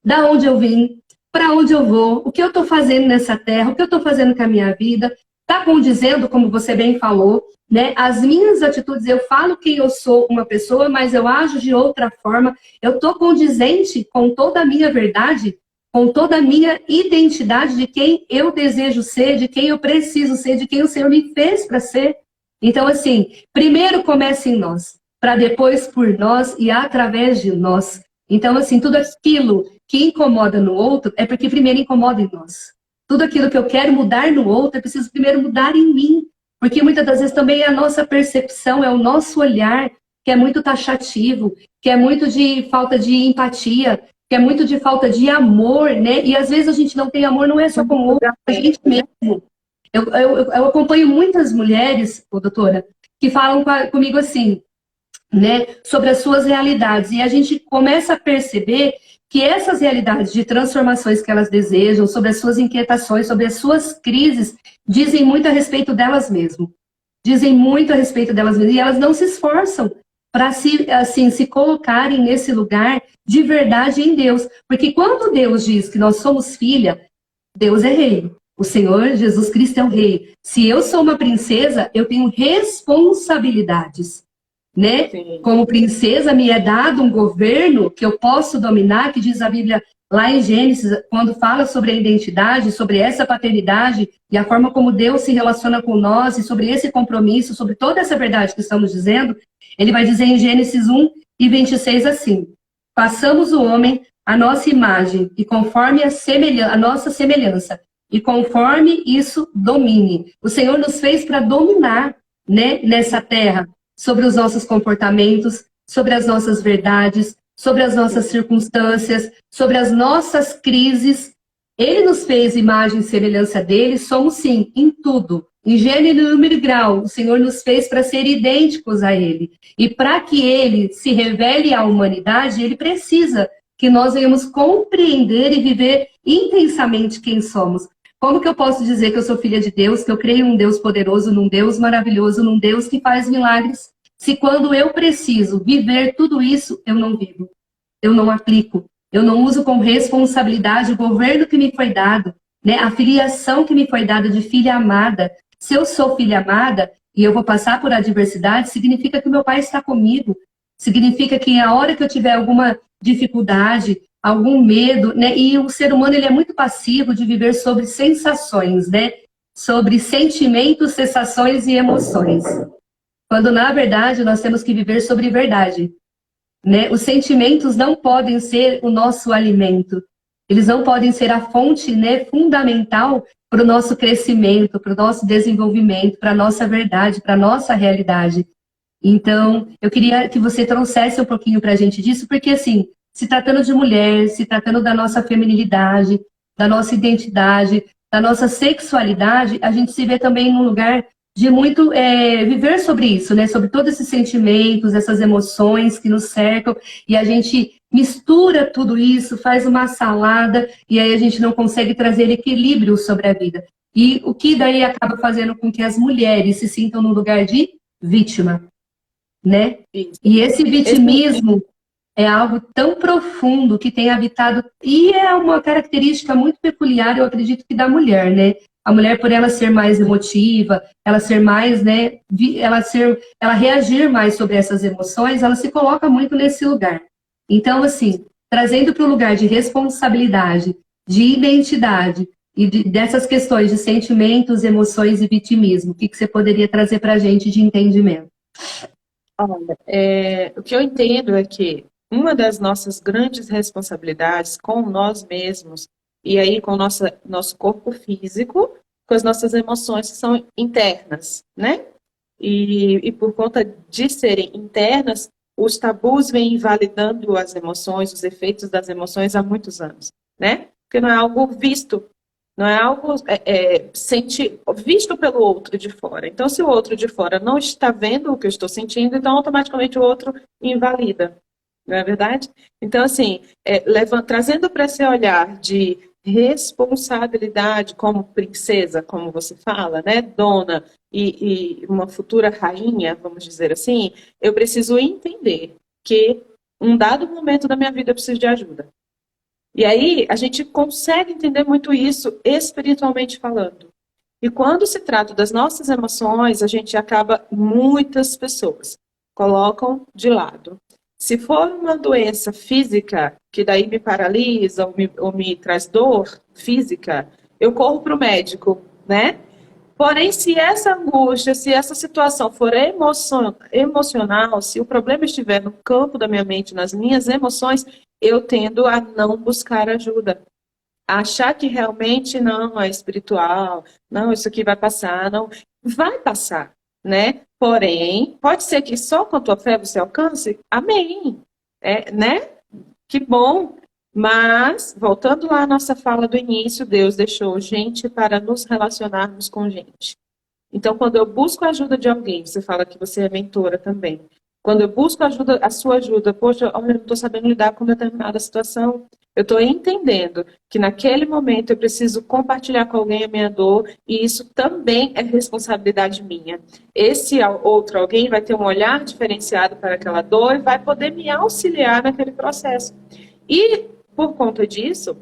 da onde eu vim, para onde eu vou, o que eu estou fazendo nessa terra, o que eu estou fazendo com a minha vida, está condizendo, como você bem falou, né? As minhas atitudes, eu falo que eu sou uma pessoa, mas eu ajo de outra forma, eu estou condizente com toda a minha verdade, com toda a minha identidade de quem eu desejo ser, de quem eu preciso ser, de quem o Senhor me fez para ser. Então, assim, primeiro começa em nós, para depois por nós e através de nós. Então, assim, tudo aquilo que incomoda no outro é porque primeiro incomoda em nós. Tudo aquilo que eu quero mudar no outro, eu preciso primeiro mudar em mim. Porque muitas das vezes também é a nossa percepção, é o nosso olhar, que é muito taxativo, que é muito de falta de empatia, que é muito de falta de amor, né? E às vezes a gente não tem amor, não é só com o outro, a gente mesmo. Eu acompanho muitas mulheres, doutora, que falam comigo assim, né, sobre as suas realidades. E a gente começa a perceber que essas realidades de transformações que elas desejam, sobre as suas inquietações, sobre as suas crises, dizem muito a respeito delas mesmas. Dizem muito a respeito delas mesmas. E elas não se esforçam para se colocarem nesse lugar de verdade em Deus. Porque quando Deus diz que nós somos filha, Deus é rei. O Senhor Jesus Cristo é o rei. Se eu sou uma princesa, eu tenho responsabilidades. Né? Como princesa me é dado um governo que eu posso dominar, que diz a Bíblia lá em Gênesis, quando fala sobre a identidade, sobre essa paternidade e a forma como Deus se relaciona com nós e sobre esse compromisso, sobre toda essa verdade que estamos dizendo, ele vai dizer em Gênesis 1:26 assim: façamos o homem a nossa imagem e conforme a nossa semelhança, e conforme isso domine. O Senhor nos fez para dominar, né, nessa terra, sobre os nossos comportamentos, sobre as nossas verdades, sobre as nossas circunstâncias, sobre as nossas crises. Ele nos fez imagem e semelhança dele, somos sim, em tudo. Em gênero, número e grau, o Senhor nos fez para ser idênticos a ele. E para que ele se revele à humanidade, ele precisa que nós venhamos compreender e viver intensamente quem somos. Como que eu posso dizer que eu sou filha de Deus, que eu creio em um Deus poderoso, num Deus maravilhoso, num Deus que faz milagres, se quando eu preciso viver tudo isso, eu não vivo, eu não aplico, eu não uso com responsabilidade o governo que me foi dado, né? A filiação que me foi dada de filha amada. Se eu sou filha amada e eu vou passar por adversidade, significa que o meu pai está comigo, significa que a hora que eu tiver alguma dificuldade, algum medo, né? E o ser humano ele é muito passivo de viver sobre sensações, né? Sobre sentimentos, sensações e emoções. Quando, na verdade, nós temos que viver sobre verdade, né? Os sentimentos não podem ser o nosso alimento. Eles não podem ser a fonte, né, fundamental para o nosso crescimento, para o nosso desenvolvimento, para a nossa verdade, para a nossa realidade. Então, eu queria que você trouxesse um pouquinho para a gente disso, porque, assim, se tratando de mulher, se tratando da nossa feminilidade, da nossa identidade, da nossa sexualidade, a gente se vê também num lugar de muito viver sobre isso, né? Sobre todos esses sentimentos, essas emoções que nos cercam, e a gente mistura tudo isso, faz uma salada, e aí a gente não consegue trazer equilíbrio sobre a vida. E o que daí acaba fazendo com que as mulheres se sintam no lugar de vítima, né? E esse vitimismo é algo tão profundo que tem habitado, e é uma característica muito peculiar, eu acredito que da mulher, né? A mulher, por ela ser mais emotiva, ela ser mais, né, ela reagir mais sobre essas emoções, ela se coloca muito nesse lugar. Então, assim, trazendo para o lugar de responsabilidade, de identidade e dessas questões de sentimentos, emoções e vitimismo, o que você poderia trazer para a gente de entendimento? Olha, o que eu entendo é que uma das nossas grandes responsabilidades com nós mesmos, e aí com o nosso corpo físico, com as nossas emoções que são internas, né? E por conta de serem internas, os tabus vêm invalidando as emoções, os efeitos das emoções há muitos anos, né? Porque não é algo visto, Não é algo visto pelo outro de fora. Então, se o outro de fora não está vendo o que eu estou sentindo, então automaticamente o outro invalida. Não é verdade? Então, assim, trazendo para esse olhar de responsabilidade como princesa, como você fala, né, dona e uma futura rainha, vamos dizer assim, eu preciso entender que um dado momento da minha vida eu preciso de ajuda. E aí a gente consegue entender muito isso espiritualmente falando. E quando se trata das nossas emoções, a gente acaba, muitas pessoas colocam de lado. Se for uma doença física, que daí me paralisa ou me traz dor física, eu corro para o médico, né? Porém, se essa angústia, se essa situação for emocional, se o problema estiver no campo da minha mente, nas minhas emoções, eu tendo a não buscar ajuda. A achar que realmente não é espiritual, não, isso aqui vai passar, não. Vai passar, né? Porém, pode ser que só com a tua fé você alcance? Amém. Né? Que bom. Mas, voltando lá à nossa fala do início, Deus deixou gente para nos relacionarmos com gente. Então, quando eu busco a ajuda de alguém, você fala que você é mentora também. Quando eu busco a sua ajuda, poxa, olha, eu não estou sabendo lidar com determinada situação. Eu estou entendendo que naquele momento eu preciso compartilhar com alguém a minha dor e isso também é responsabilidade minha. Esse outro alguém vai ter um olhar diferenciado para aquela dor e vai poder me auxiliar naquele processo. E, por conta disso,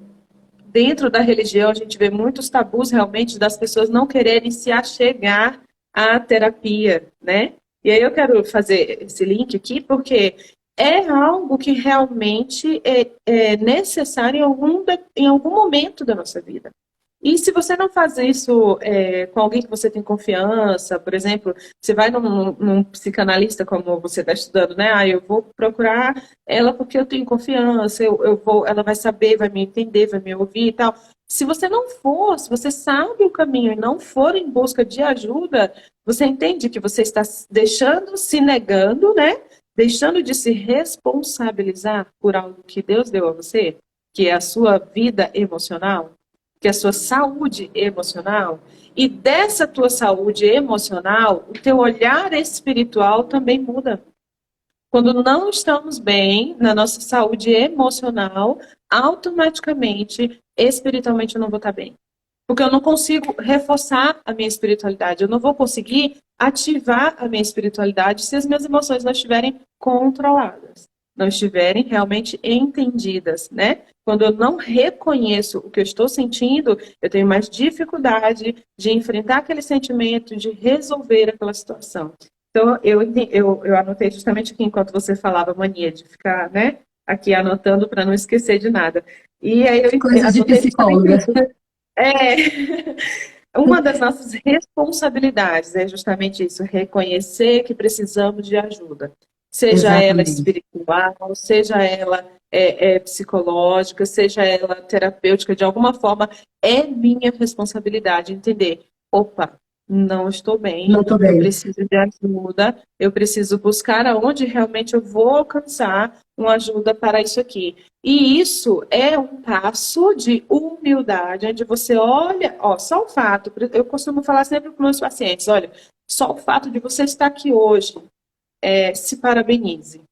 dentro da religião, a gente vê muitos tabus realmente das pessoas não quererem se achegar à terapia, né? E aí eu quero fazer esse link aqui porque é algo que realmente é necessário em algum momento da nossa vida. E se você não faz isso com alguém que você tem confiança, por exemplo, você vai num psicanalista como você está estudando, né? Ah, eu vou procurar ela porque eu tenho confiança, ela vai saber, vai me entender, vai me ouvir e tal. Se você não for, se você sabe o caminho e não for em busca de ajuda, você entende que você está deixando, se negando, né? Deixando de se responsabilizar por algo que Deus deu a você, que é a sua vida emocional, que é a sua saúde emocional, e dessa tua saúde emocional, o teu olhar espiritual também muda. Quando não estamos bem na nossa saúde emocional, automaticamente, espiritualmente eu não vou estar bem. Porque eu não consigo reforçar a minha espiritualidade, eu não vou conseguir ativar a minha espiritualidade se as minhas emoções não estiverem controladas, não estiverem realmente entendidas, né? Quando eu não reconheço o que eu estou sentindo, eu tenho mais dificuldade de enfrentar aquele sentimento, de resolver aquela situação. Então, eu anotei justamente aqui, enquanto você falava, mania de ficar, né, aqui anotando para não esquecer de nada. E aí eu Coisa de anotei justamente psicóloga. isso. Uma das nossas responsabilidades é justamente isso, reconhecer que precisamos de ajuda. Seja ela Exatamente. espiritual, seja ela psicológica, seja ela terapêutica, de alguma forma, é minha responsabilidade entender. Opa, não estou Não bem, estou eu bem. preciso de ajuda, eu preciso buscar aonde realmente eu vou alcançar uma ajuda para isso aqui. E isso é um passo de humildade, onde você olha, ó, só o fato, eu costumo falar sempre para os meus pacientes, olha, só o fato de você estar aqui hoje, se parabenize.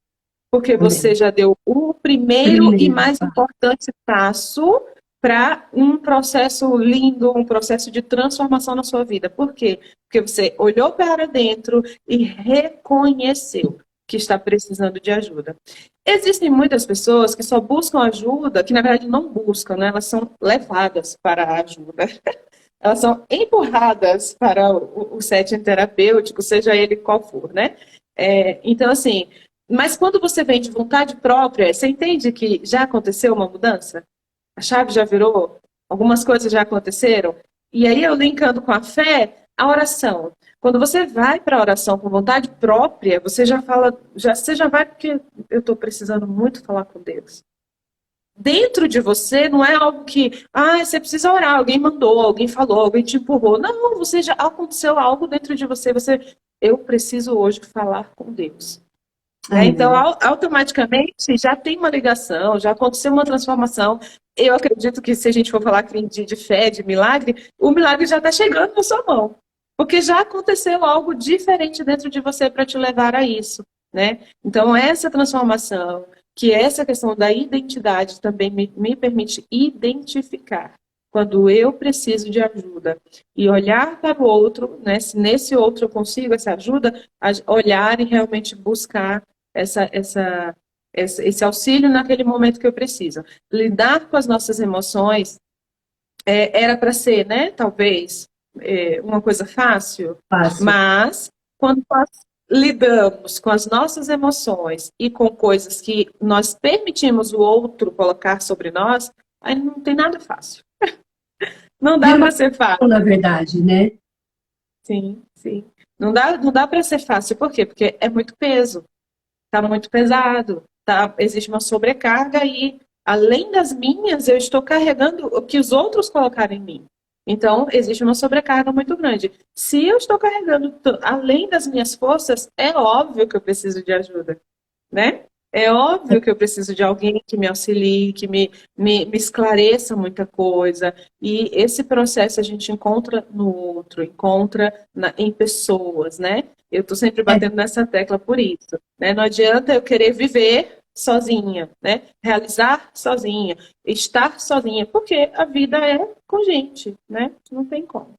Porque você Amém. já deu o primeiro e Primeiro. mais importante passo para um processo lindo, um processo de transformação na sua vida. Por quê? Porque você olhou para dentro e reconheceu que está precisando de ajuda. Existem muitas pessoas que só buscam ajuda, que na verdade não buscam, né? Elas são levadas para a ajuda. Elas são empurradas para o setting terapêutico, seja ele qual for, né? Então, assim, mas quando você vem de vontade própria, você entende que já aconteceu uma mudança? A chave já virou? Algumas coisas já aconteceram? E aí, eu linkando com a fé, a oração. Quando você vai para a oração com vontade própria, você já fala, você já vai porque eu estou precisando muito falar com Deus. Dentro de você não é algo que, você precisa orar, alguém mandou, alguém falou, alguém te empurrou. Não, você já aconteceu algo dentro de você, eu preciso hoje falar com Deus. Né? Então, Amém. automaticamente já tem uma ligação, já aconteceu uma transformação. Eu acredito que se a gente for falar de fé, de milagre, o milagre já está chegando na sua mão. Porque já aconteceu algo diferente dentro de você para te levar a isso. Né? Então, essa transformação, que essa questão da identidade também me permite identificar quando eu preciso de ajuda e olhar para o outro, né? Se nesse outro eu consigo essa ajuda, olhar e realmente buscar esse auxílio naquele momento que eu preciso. Lidar com as nossas emoções era para ser, né? Talvez uma coisa fácil, Fácil. mas quando nós lidamos com as nossas emoções e com coisas que nós permitimos o outro colocar sobre nós, aí não tem nada fácil. Não dá Vira uma para ser fácil. questão, na verdade, né? Sim, sim. Não dá para ser fácil. Por quê? Porque é muito peso. Está muito pesado. Tá? Existe uma sobrecarga e, além das minhas, eu estou carregando o que os outros colocaram em mim. Então, existe uma sobrecarga muito grande. Se eu estou carregando além das minhas forças, é óbvio que eu preciso de ajuda, né? É óbvio que eu preciso de alguém que me auxilie, que me esclareça muita coisa. E esse processo a gente encontra no outro, encontra em pessoas, né? Eu estou sempre É, batendo nessa tecla por isso. Né? Não adianta eu querer viver sozinha, né? Realizar sozinha, estar sozinha, porque a vida é com gente, né? Não tem como.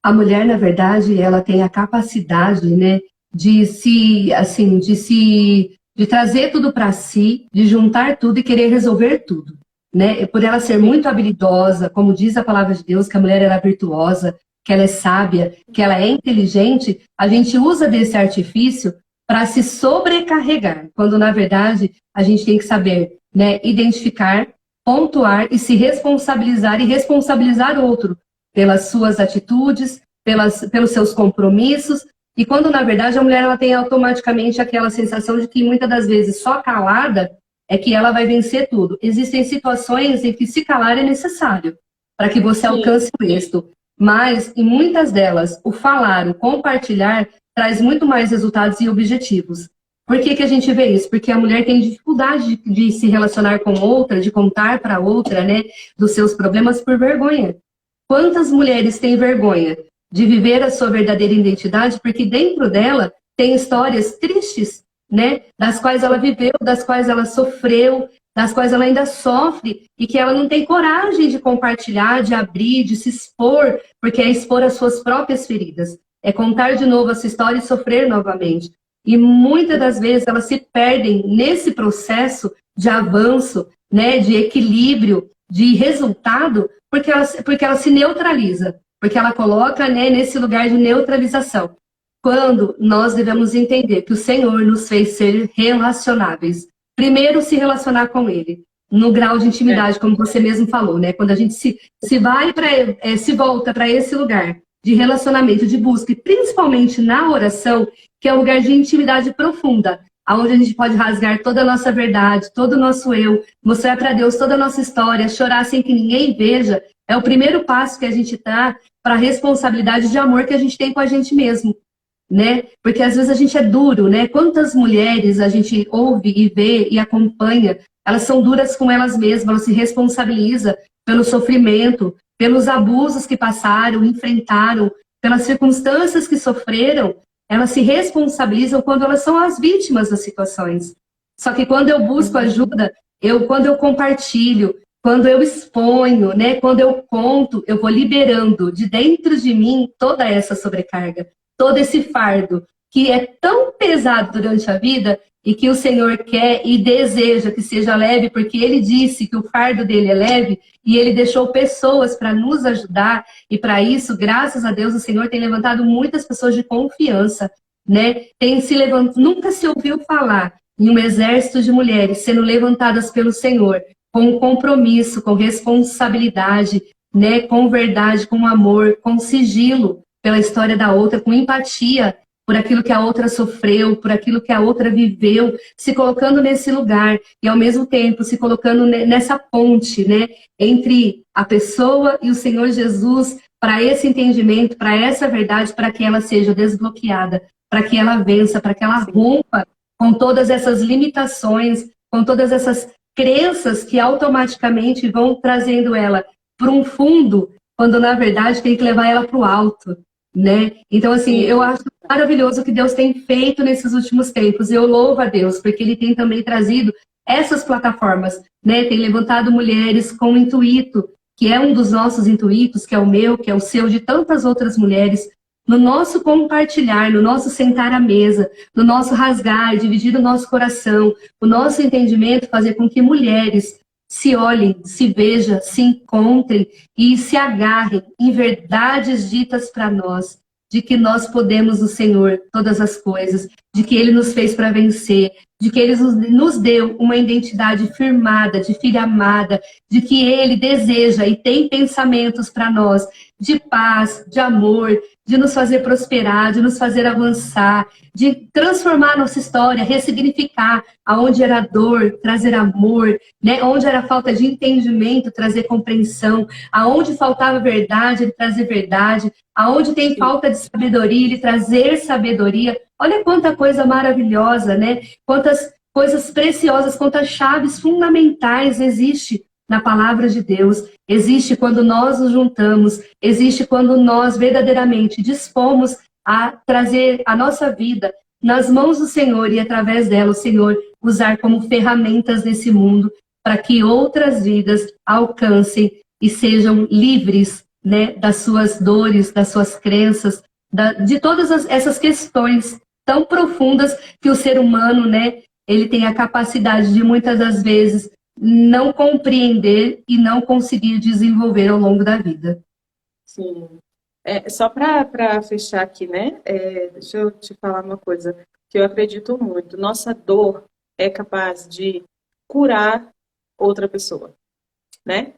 a mulher, na verdade, ela tem a capacidade, né, de se, assim, de trazer tudo para si, de juntar tudo e querer resolver tudo, né? Por ela ser Sim, muito habilidosa, como diz a palavra de Deus, que a mulher era virtuosa, que ela é sábia, que ela é inteligente, a gente usa desse artifício para se sobrecarregar, quando na verdade a gente tem que saber, né, identificar, pontuar e se responsabilizar e responsabilizar o outro pelas suas atitudes, pelos seus compromissos, e quando na verdade a mulher ela tem automaticamente aquela sensação de que muitas das vezes só calada é que ela vai vencer tudo. Existem situações em que se calar é necessário para que você sim, alcance o êxito, mas em muitas delas o falar, o compartilhar traz muito mais resultados e objetivos. Por que a gente vê isso? Porque a mulher tem dificuldade de se relacionar com outra, de contar para outra, né, dos seus problemas por vergonha. Quantas mulheres têm vergonha de viver a sua verdadeira identidade porque dentro dela tem histórias tristes, né? Das quais ela viveu, das quais ela sofreu, das quais ela ainda sofre e que ela não tem coragem de compartilhar, de abrir, de se expor, porque é expor as suas próprias feridas. É contar de novo essa história e sofrer novamente. E muitas das vezes elas se perdem nesse processo de avanço, né, de equilíbrio, de resultado, porque ela se neutraliza, porque ela coloca, né, nesse lugar de neutralização. Quando nós devemos entender que o Senhor nos fez ser relacionáveis. Primeiro, se relacionar com Ele, no grau de é, intimidade, como você mesmo falou, né? Quando a gente se vai para, se volta para esse lugar de relacionamento, de busca, e principalmente na oração, que é um lugar de intimidade profunda, onde a gente pode rasgar toda a nossa verdade, todo o nosso eu, mostrar para Deus toda a nossa história, chorar sem que ninguém veja, é o primeiro passo que a gente dá para a responsabilidade de amor que a gente tem com a gente mesmo, né? Porque às vezes a gente é duro, né? Quantas mulheres a gente ouve e vê e acompanha, elas são duras com elas mesmas, elas se responsabilizam pelo sofrimento, pelos abusos que passaram, enfrentaram, pelas circunstâncias que sofreram, elas se responsabilizam quando elas são as vítimas das situações. Só que quando eu busco ajuda, quando eu compartilho, quando eu exponho, né, quando eu conto, eu vou liberando de dentro de mim toda essa sobrecarga, todo esse fardo que é tão pesado durante a vida e que o Senhor quer e deseja que seja leve, porque Ele disse que o fardo dele é leve e Ele deixou pessoas para nos ajudar e para isso, graças a Deus, o Senhor tem levantado muitas pessoas de confiança, né? Nunca se ouviu falar em um exército de mulheres sendo levantadas pelo Senhor com compromisso, com responsabilidade, né? Com verdade, com amor, com sigilo pela história da outra, com empatia por aquilo que a outra sofreu, por aquilo que a outra viveu, se colocando nesse lugar e ao mesmo tempo se colocando nessa ponte, né, entre a pessoa e o Senhor Jesus para esse entendimento, para essa verdade, para que ela seja desbloqueada, para que ela vença, para que ela sim. rompa com todas essas limitações, com todas essas crenças que automaticamente vão trazendo ela para um fundo, quando na verdade tem que levar ela para o alto, né? Então, assim, eu acho maravilhoso o que Deus tem feito nesses últimos tempos. Eu louvo a Deus, porque Ele tem também trazido essas plataformas, né? Tem levantado mulheres com o intuito, que é um dos nossos intuitos, que é o meu, que é o seu, de tantas outras mulheres, no nosso compartilhar, no nosso sentar à mesa, no nosso rasgar, dividir o nosso coração, o nosso entendimento, fazer com que mulheres se olhem, se vejam, se encontrem e se agarrem em verdades ditas para nós, de que nós podemos no Senhor todas as coisas, de que Ele nos fez para vencer, de que Ele nos deu uma identidade firmada, de filha amada, de que Ele deseja e tem pensamentos para nós, de paz, de amor, de nos fazer prosperar, de nos fazer avançar, de transformar a nossa história, ressignificar aonde era dor, trazer amor, né? Onde era falta de entendimento, trazer compreensão, aonde faltava verdade, ele trazer verdade, aonde tem falta de sabedoria, ele trazer sabedoria. Olha quanta coisa maravilhosa, né? Quantas coisas preciosas, quantas chaves fundamentais existe na palavra de Deus. Existe quando nós nos juntamos, existe quando nós verdadeiramente dispomos a trazer a nossa vida nas mãos do Senhor e através dela o Senhor usar como ferramentas nesse mundo para que outras vidas alcancem e sejam livres, né, das suas dores, das suas crenças, de todas essas questões tão profundas que o ser humano, né, ele tem a capacidade de muitas das vezes não compreender e não conseguir desenvolver ao longo da vida. Sim. Só para fechar aqui, né? Deixa eu te falar uma coisa que eu acredito muito. Nossa dor é capaz de curar outra pessoa, né?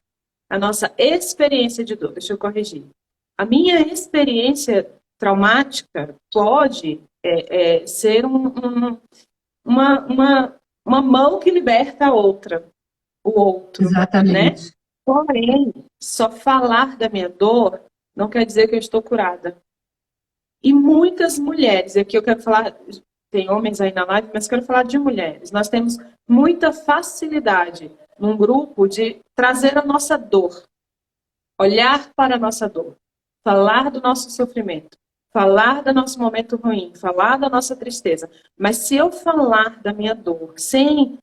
A nossa experiência de dor, deixa eu corrigir. A minha experiência traumática pode ser uma mão que liberta a outra, o outro. Exatamente. Né? Porém, só falar da minha dor não quer dizer que eu estou curada. E muitas mulheres, aqui eu quero falar, tem homens aí na live, mas quero falar de mulheres. Nós temos muita facilidade num grupo de trazer a nossa dor, olhar para a nossa dor, falar do nosso sofrimento, falar do nosso momento ruim, falar da nossa tristeza. Mas se eu falar da minha dor sem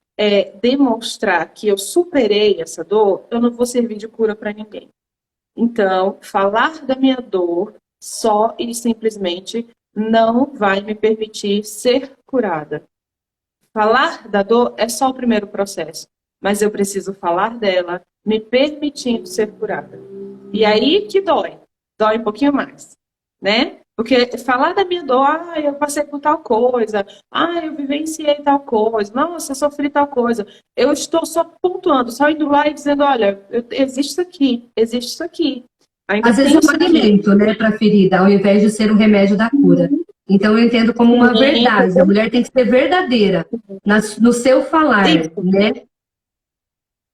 demonstrar que eu superei essa dor, eu não vou servir de cura para ninguém. Então, falar da minha dor só e simplesmente não vai me permitir ser curada. Falar da dor é só o primeiro processo, mas eu preciso falar dela, me permitindo ser curada. E aí que dói um pouquinho mais, né? Porque falar da minha dor, eu passei por tal coisa, eu vivenciei tal coisa, nossa, eu sofri tal coisa. Eu estou só pontuando, só indo lá e dizendo, olha, existe isso aqui. Ainda às vezes é um alimento, né, para a ferida, ao invés de ser um remédio da cura. Então eu entendo como uma verdade. A mulher tem que ser verdadeira no seu falar, né?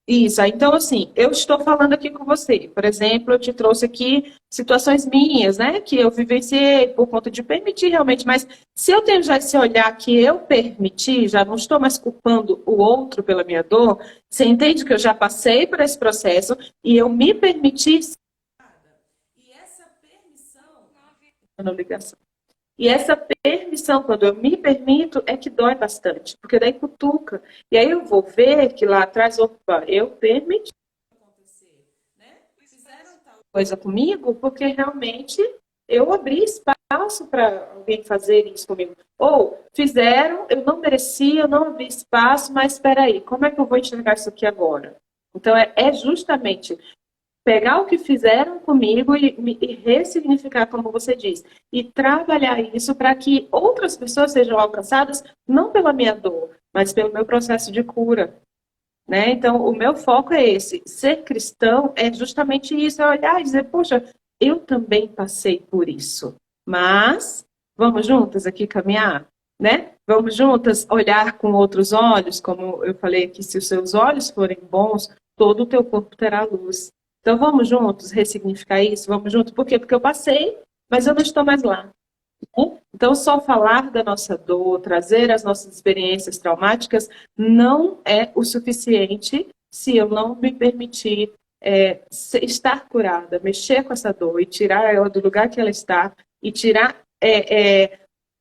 Isso, então assim, eu estou falando aqui com você, por exemplo, eu te trouxe aqui situações minhas, né, que eu vivenciei por conta de permitir realmente, mas se eu tenho já esse olhar que eu permiti, já não estou mais culpando o outro pela minha dor, você entende que eu já passei por esse processo e eu me permiti. E essa permissão... ligação. E essa permissão, quando eu me permito, é que dói bastante, porque daí cutuca. E aí eu vou ver que lá atrás, opa, eu permiti acontecer, né? Fizeram tal coisa comigo porque realmente eu abri espaço para alguém fazer isso comigo. Ou fizeram, eu não merecia, eu não abri espaço, mas espera aí, como é que eu vou enxergar isso aqui agora? Então é justamente pegar o que fizeram comigo e ressignificar, como você diz, e trabalhar isso para que outras pessoas sejam alcançadas, não pela minha dor, mas pelo meu processo de cura. Né? Então, o meu foco é esse. Ser cristão é justamente isso, é olhar e dizer, poxa, eu também passei por isso, mas vamos juntas aqui caminhar, né? Vamos juntas olhar com outros olhos, como eu falei aqui, se os seus olhos forem bons, todo o teu corpo terá luz. Então, vamos juntos ressignificar isso? Vamos juntos? Por quê? Porque eu passei, mas eu não estou mais lá. Então, só falar da nossa dor, trazer as nossas experiências traumáticas, não é o suficiente se eu não me permitir estar curada, mexer com essa dor e tirar ela do lugar que ela está e tirar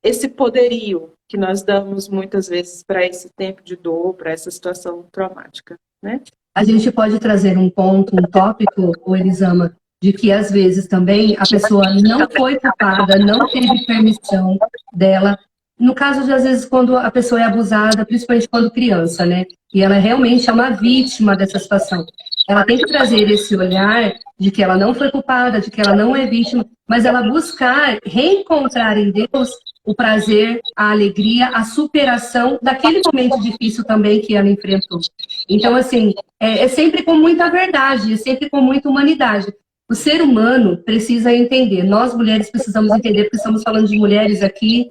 esse poderio que nós damos muitas vezes para esse tempo de dor, para essa situação traumática, né? A gente pode trazer um ponto, um tópico, Elisama, de que às vezes também a pessoa não foi culpada, não teve permissão dela. No caso de às vezes quando a pessoa é abusada, principalmente quando criança, né? E ela realmente é uma vítima dessa situação. Ela tem que trazer esse olhar de que ela não foi culpada, de que ela não é vítima, mas ela buscar reencontrar em Deus o prazer, a alegria, a superação daquele momento difícil também que ela enfrentou. Então, assim, é sempre com muita verdade, é sempre com muita humanidade. O ser humano precisa entender, nós mulheres precisamos entender, porque estamos falando de mulheres aqui,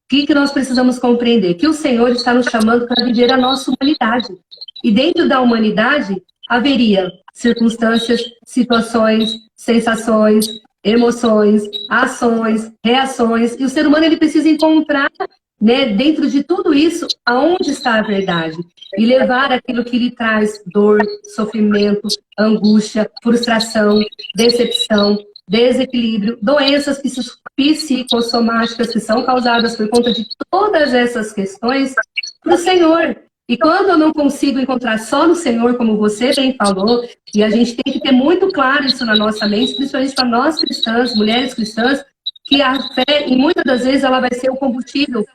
o que nós precisamos compreender? Que o Senhor está nos chamando para viver a nossa humanidade. E dentro da humanidade, haveria circunstâncias, situações, sensações, emoções, ações, reações. E o ser humano ele precisa encontrar, né, dentro de tudo isso, aonde está a verdade. E levar aquilo que lhe traz dor, sofrimento, angústia, frustração, decepção, desequilíbrio, doenças psicossomáticas que são causadas por conta de todas essas questões para o Senhor. E quando eu não consigo encontrar só no Senhor, como você bem falou, e a gente tem que ter muito claro isso na nossa mente, principalmente para nós cristãs, mulheres cristãs, que a fé, e muitas das vezes, ela vai ser o combustível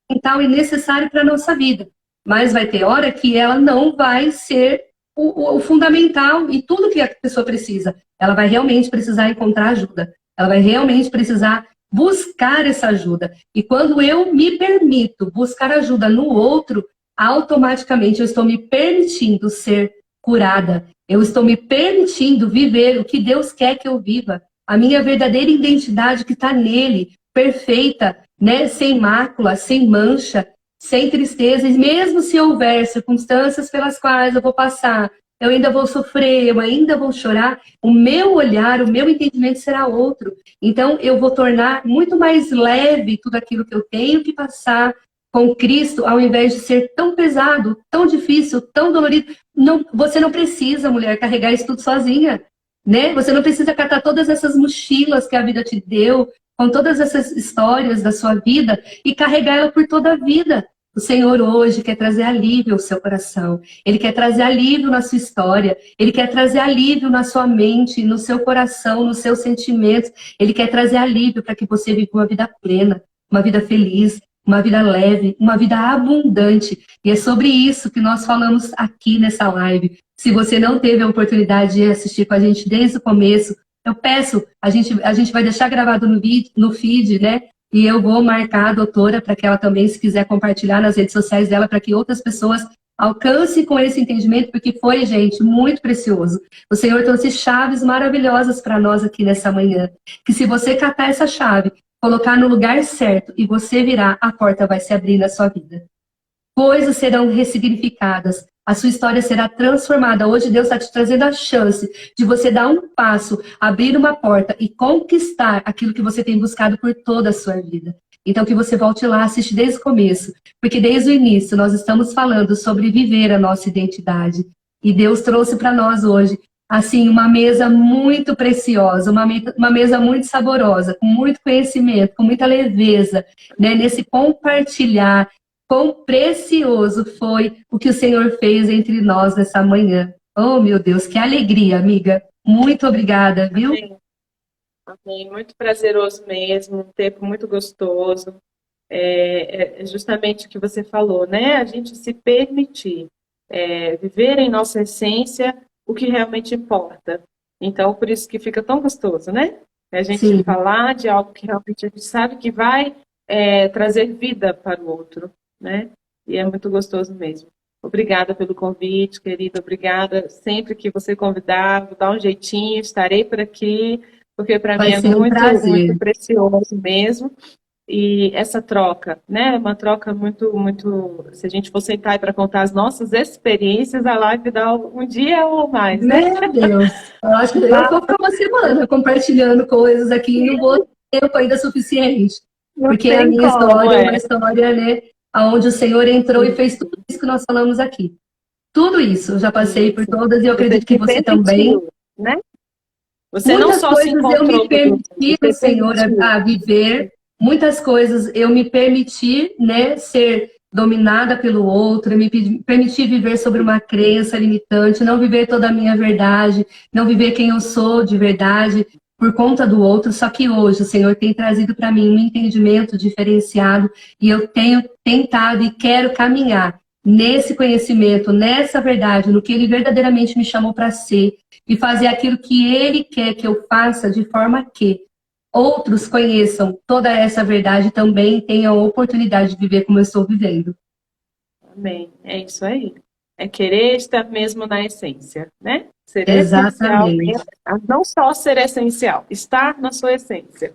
fundamental e necessário para a nossa vida. Mas vai ter hora que ela não vai ser o fundamental e tudo que a pessoa precisa. Ela vai realmente precisar encontrar ajuda. Ela vai realmente precisar buscar essa ajuda. E quando eu me permito buscar ajuda no outro, automaticamente eu estou me permitindo ser curada. Eu estou me permitindo viver o que Deus quer que eu viva. A minha verdadeira identidade que está nele, perfeita, né? Sem mácula, sem mancha, sem tristeza. E mesmo se houver circunstâncias pelas quais eu vou passar, eu ainda vou sofrer, eu ainda vou chorar, o meu olhar, o meu entendimento será outro. Então eu vou tornar muito mais leve tudo aquilo que eu tenho que passar com Cristo, ao invés de ser tão pesado, tão difícil, tão dolorido. Não, você não precisa, mulher, carregar isso tudo sozinha, né? Você não precisa catar todas essas mochilas que a vida te deu, com todas essas histórias da sua vida, e carregar ela por toda a vida. O Senhor hoje quer trazer alívio ao seu coração. Ele quer trazer alívio na sua história. Ele quer trazer alívio na sua mente, no seu coração, nos seus sentimentos. Ele quer trazer alívio para que você viva uma vida plena, uma vida feliz, uma vida leve, uma vida abundante. E é sobre isso que nós falamos aqui nessa live. Se você não teve a oportunidade de assistir com a gente desde o começo, eu peço, a gente vai deixar gravado no feed, né? E eu vou marcar a doutora para que ela também, se quiser compartilhar nas redes sociais dela, para que outras pessoas alcancem com esse entendimento, porque foi, gente, muito precioso. O Senhor trouxe chaves maravilhosas para nós aqui nessa manhã. Que se você catar essa chave, colocar no lugar certo e você virar, a porta vai se abrir na sua vida. Coisas serão ressignificadas. A sua história será transformada. Hoje Deus está te trazendo a chance de você dar um passo, abrir uma porta e conquistar aquilo que você tem buscado por toda a sua vida. Então que você volte lá, assiste desde o começo. Porque desde o início nós estamos falando sobre viver a nossa identidade. E Deus trouxe para nós hoje, assim, uma mesa muito preciosa, uma mesa muito saborosa, com muito conhecimento, com muita leveza, né? Nesse compartilhar. Quão precioso foi o que o Senhor fez entre nós nessa manhã. Oh, meu Deus, que alegria, amiga. Muito obrigada, viu? Amém. Amém. Muito prazeroso mesmo, um tempo muito gostoso. É justamente o que você falou, né? A gente se permitir viver em nossa essência o que realmente importa. Então, por isso que fica tão gostoso, né? A gente falar de algo que realmente a gente sabe que vai trazer vida para o outro. Né? E é muito gostoso mesmo. Obrigada pelo convite, querida. Obrigada. Sempre que você convidar, vou dar um jeitinho, estarei por aqui, porque para mim é muito precioso mesmo. E essa troca, né? Uma troca muito, muito. Se a gente for sentar para contar as nossas experiências, a live dá um dia ou mais, né? Meu Deus! Eu acho que eu vou ficar uma semana compartilhando coisas aqui e não vou tempo ainda suficiente. Não Porque a tem minha como, história é uma história, né, onde o Senhor entrou e fez tudo isso que nós falamos aqui. Tudo isso, eu já passei por Sim. todas e eu Você acredito que se você também. permitiu, né? Você não Muitas só se coisas eu me encontrou, permiti, você Senhor, permitiu. a viver. Muitas coisas eu me permiti, né, ser dominada pelo outro, eu me permiti viver sobre uma crença limitante, não viver toda a minha verdade, não viver quem eu sou de verdade por conta do outro. Só que hoje o Senhor tem trazido para mim um entendimento diferenciado e eu tenho tentado e quero caminhar nesse conhecimento, nessa verdade, no que Ele verdadeiramente me chamou para ser e fazer aquilo que Ele quer que eu faça de forma que outros conheçam toda essa verdade e também tenham a oportunidade de viver como eu estou vivendo. Amém. É isso aí. É querer estar mesmo na essência, né? Ser essencial Exatamente. mesmo. Não só ser essencial, estar na sua essência.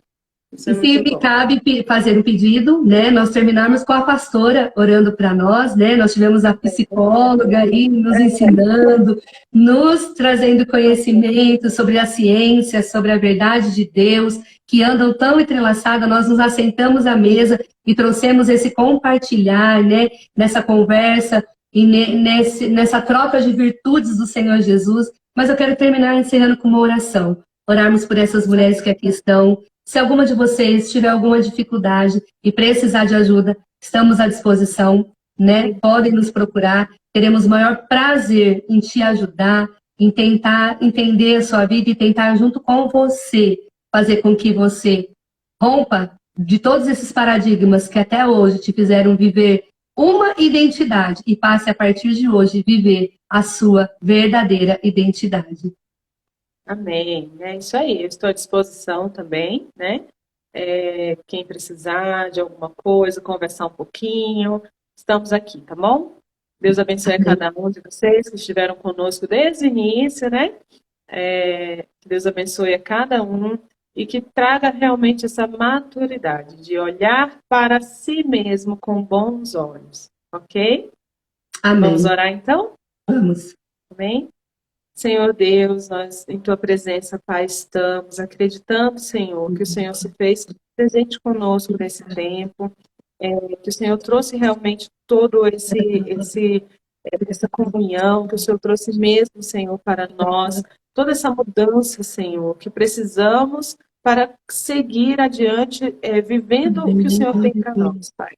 Isso é E muito sempre bom. cabe fazer um pedido, né? Nós terminarmos com a pastora orando para nós, né? Nós tivemos a psicóloga aí nos ensinando, nos trazendo conhecimento sobre a ciência, sobre a verdade de Deus, que andam tão entrelaçadas. Nós nos assentamos à mesa e trouxemos esse compartilhar, né? Nessa conversa e nessa troca de virtudes do Senhor Jesus. Mas eu quero terminar encerrando com uma oração. Orarmos por essas mulheres que aqui estão. Se alguma de vocês tiver alguma dificuldade e precisar de ajuda, estamos à disposição, né? Podem nos procurar. Teremos o maior prazer em te ajudar, em tentar entender a sua vida e tentar, junto com você, fazer com que você rompa de todos esses paradigmas que até hoje te fizeram viver uma identidade e passe a partir de hoje viver a sua verdadeira identidade. Amém. É isso aí. Eu estou à disposição também, né? Quem precisar de alguma coisa, conversar um pouquinho, estamos aqui, tá bom? Deus abençoe a cada um de vocês que estiveram conosco desde o início, né? Que Deus abençoe a cada um e que traga realmente essa maturidade de olhar para si mesmo com bons olhos, ok? Amém. Vamos orar então? Vamos. Amém? Senhor Deus, nós em Tua presença, Pai, estamos acreditando, Senhor, que o Senhor se fez presente conosco nesse tempo, que o Senhor trouxe realmente todo essa comunhão, que o Senhor trouxe mesmo, Senhor, para nós, toda essa mudança, Senhor, que precisamos para seguir adiante, vivendo o que o Senhor tem para nós, Pai.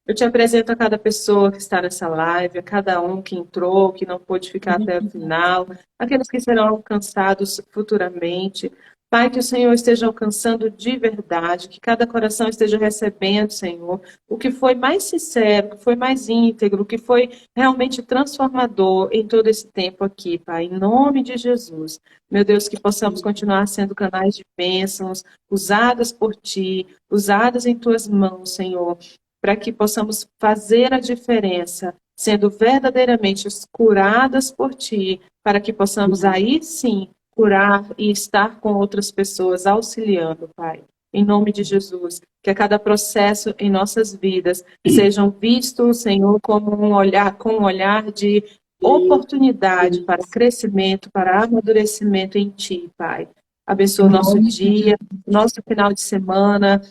Eu te apresento a cada pessoa que está nessa live, a cada um que entrou, que não pôde ficar até o final, aqueles que serão alcançados futuramente. Pai, que o Senhor esteja alcançando de verdade, que cada coração esteja recebendo, Senhor, o que foi mais sincero, o que foi mais íntegro, o que foi realmente transformador em todo esse tempo aqui, Pai, em nome de Jesus. Meu Deus, que possamos continuar sendo canais de bênçãos, usadas por Ti, usadas em Tuas mãos, Senhor, para que possamos fazer a diferença, sendo verdadeiramente curadas por Ti, para que possamos aí sim curar e estar com outras pessoas, auxiliando, Pai. Em nome de Jesus, que a cada processo em nossas vidas sejam vistos, Senhor, como com um olhar de oportunidade para crescimento, para amadurecimento em Ti, Pai. Abençoa o nosso dia, nosso final de semana.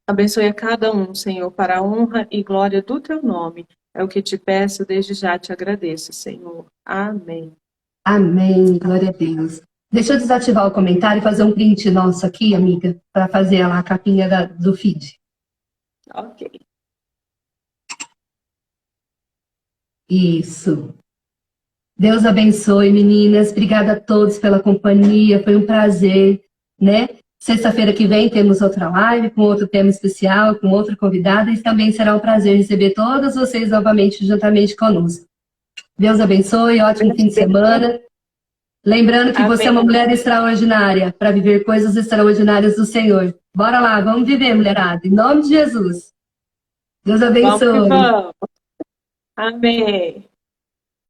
Abençoe a cada um, Senhor, para a honra e glória do Teu nome. É o que te peço, desde já te agradeço, Senhor. Amém. Amém, glória a Deus. Deixa eu desativar o comentário e fazer um print nosso aqui, amiga, para fazer lá a capinha do feed. Ok. Isso. Deus abençoe, meninas. Obrigada a todos pela companhia. Foi um prazer, né? Sexta-feira que vem temos outra live com outro tema especial, com outra convidada, e também será um prazer receber todos vocês novamente, juntamente conosco. Deus abençoe, ótimo fim de semana. Lembrando que você é uma mulher extraordinária para viver coisas extraordinárias do Senhor. Bora lá, vamos viver, mulherada. Em nome de Jesus. Deus abençoe. Vamos que vamos. Amém.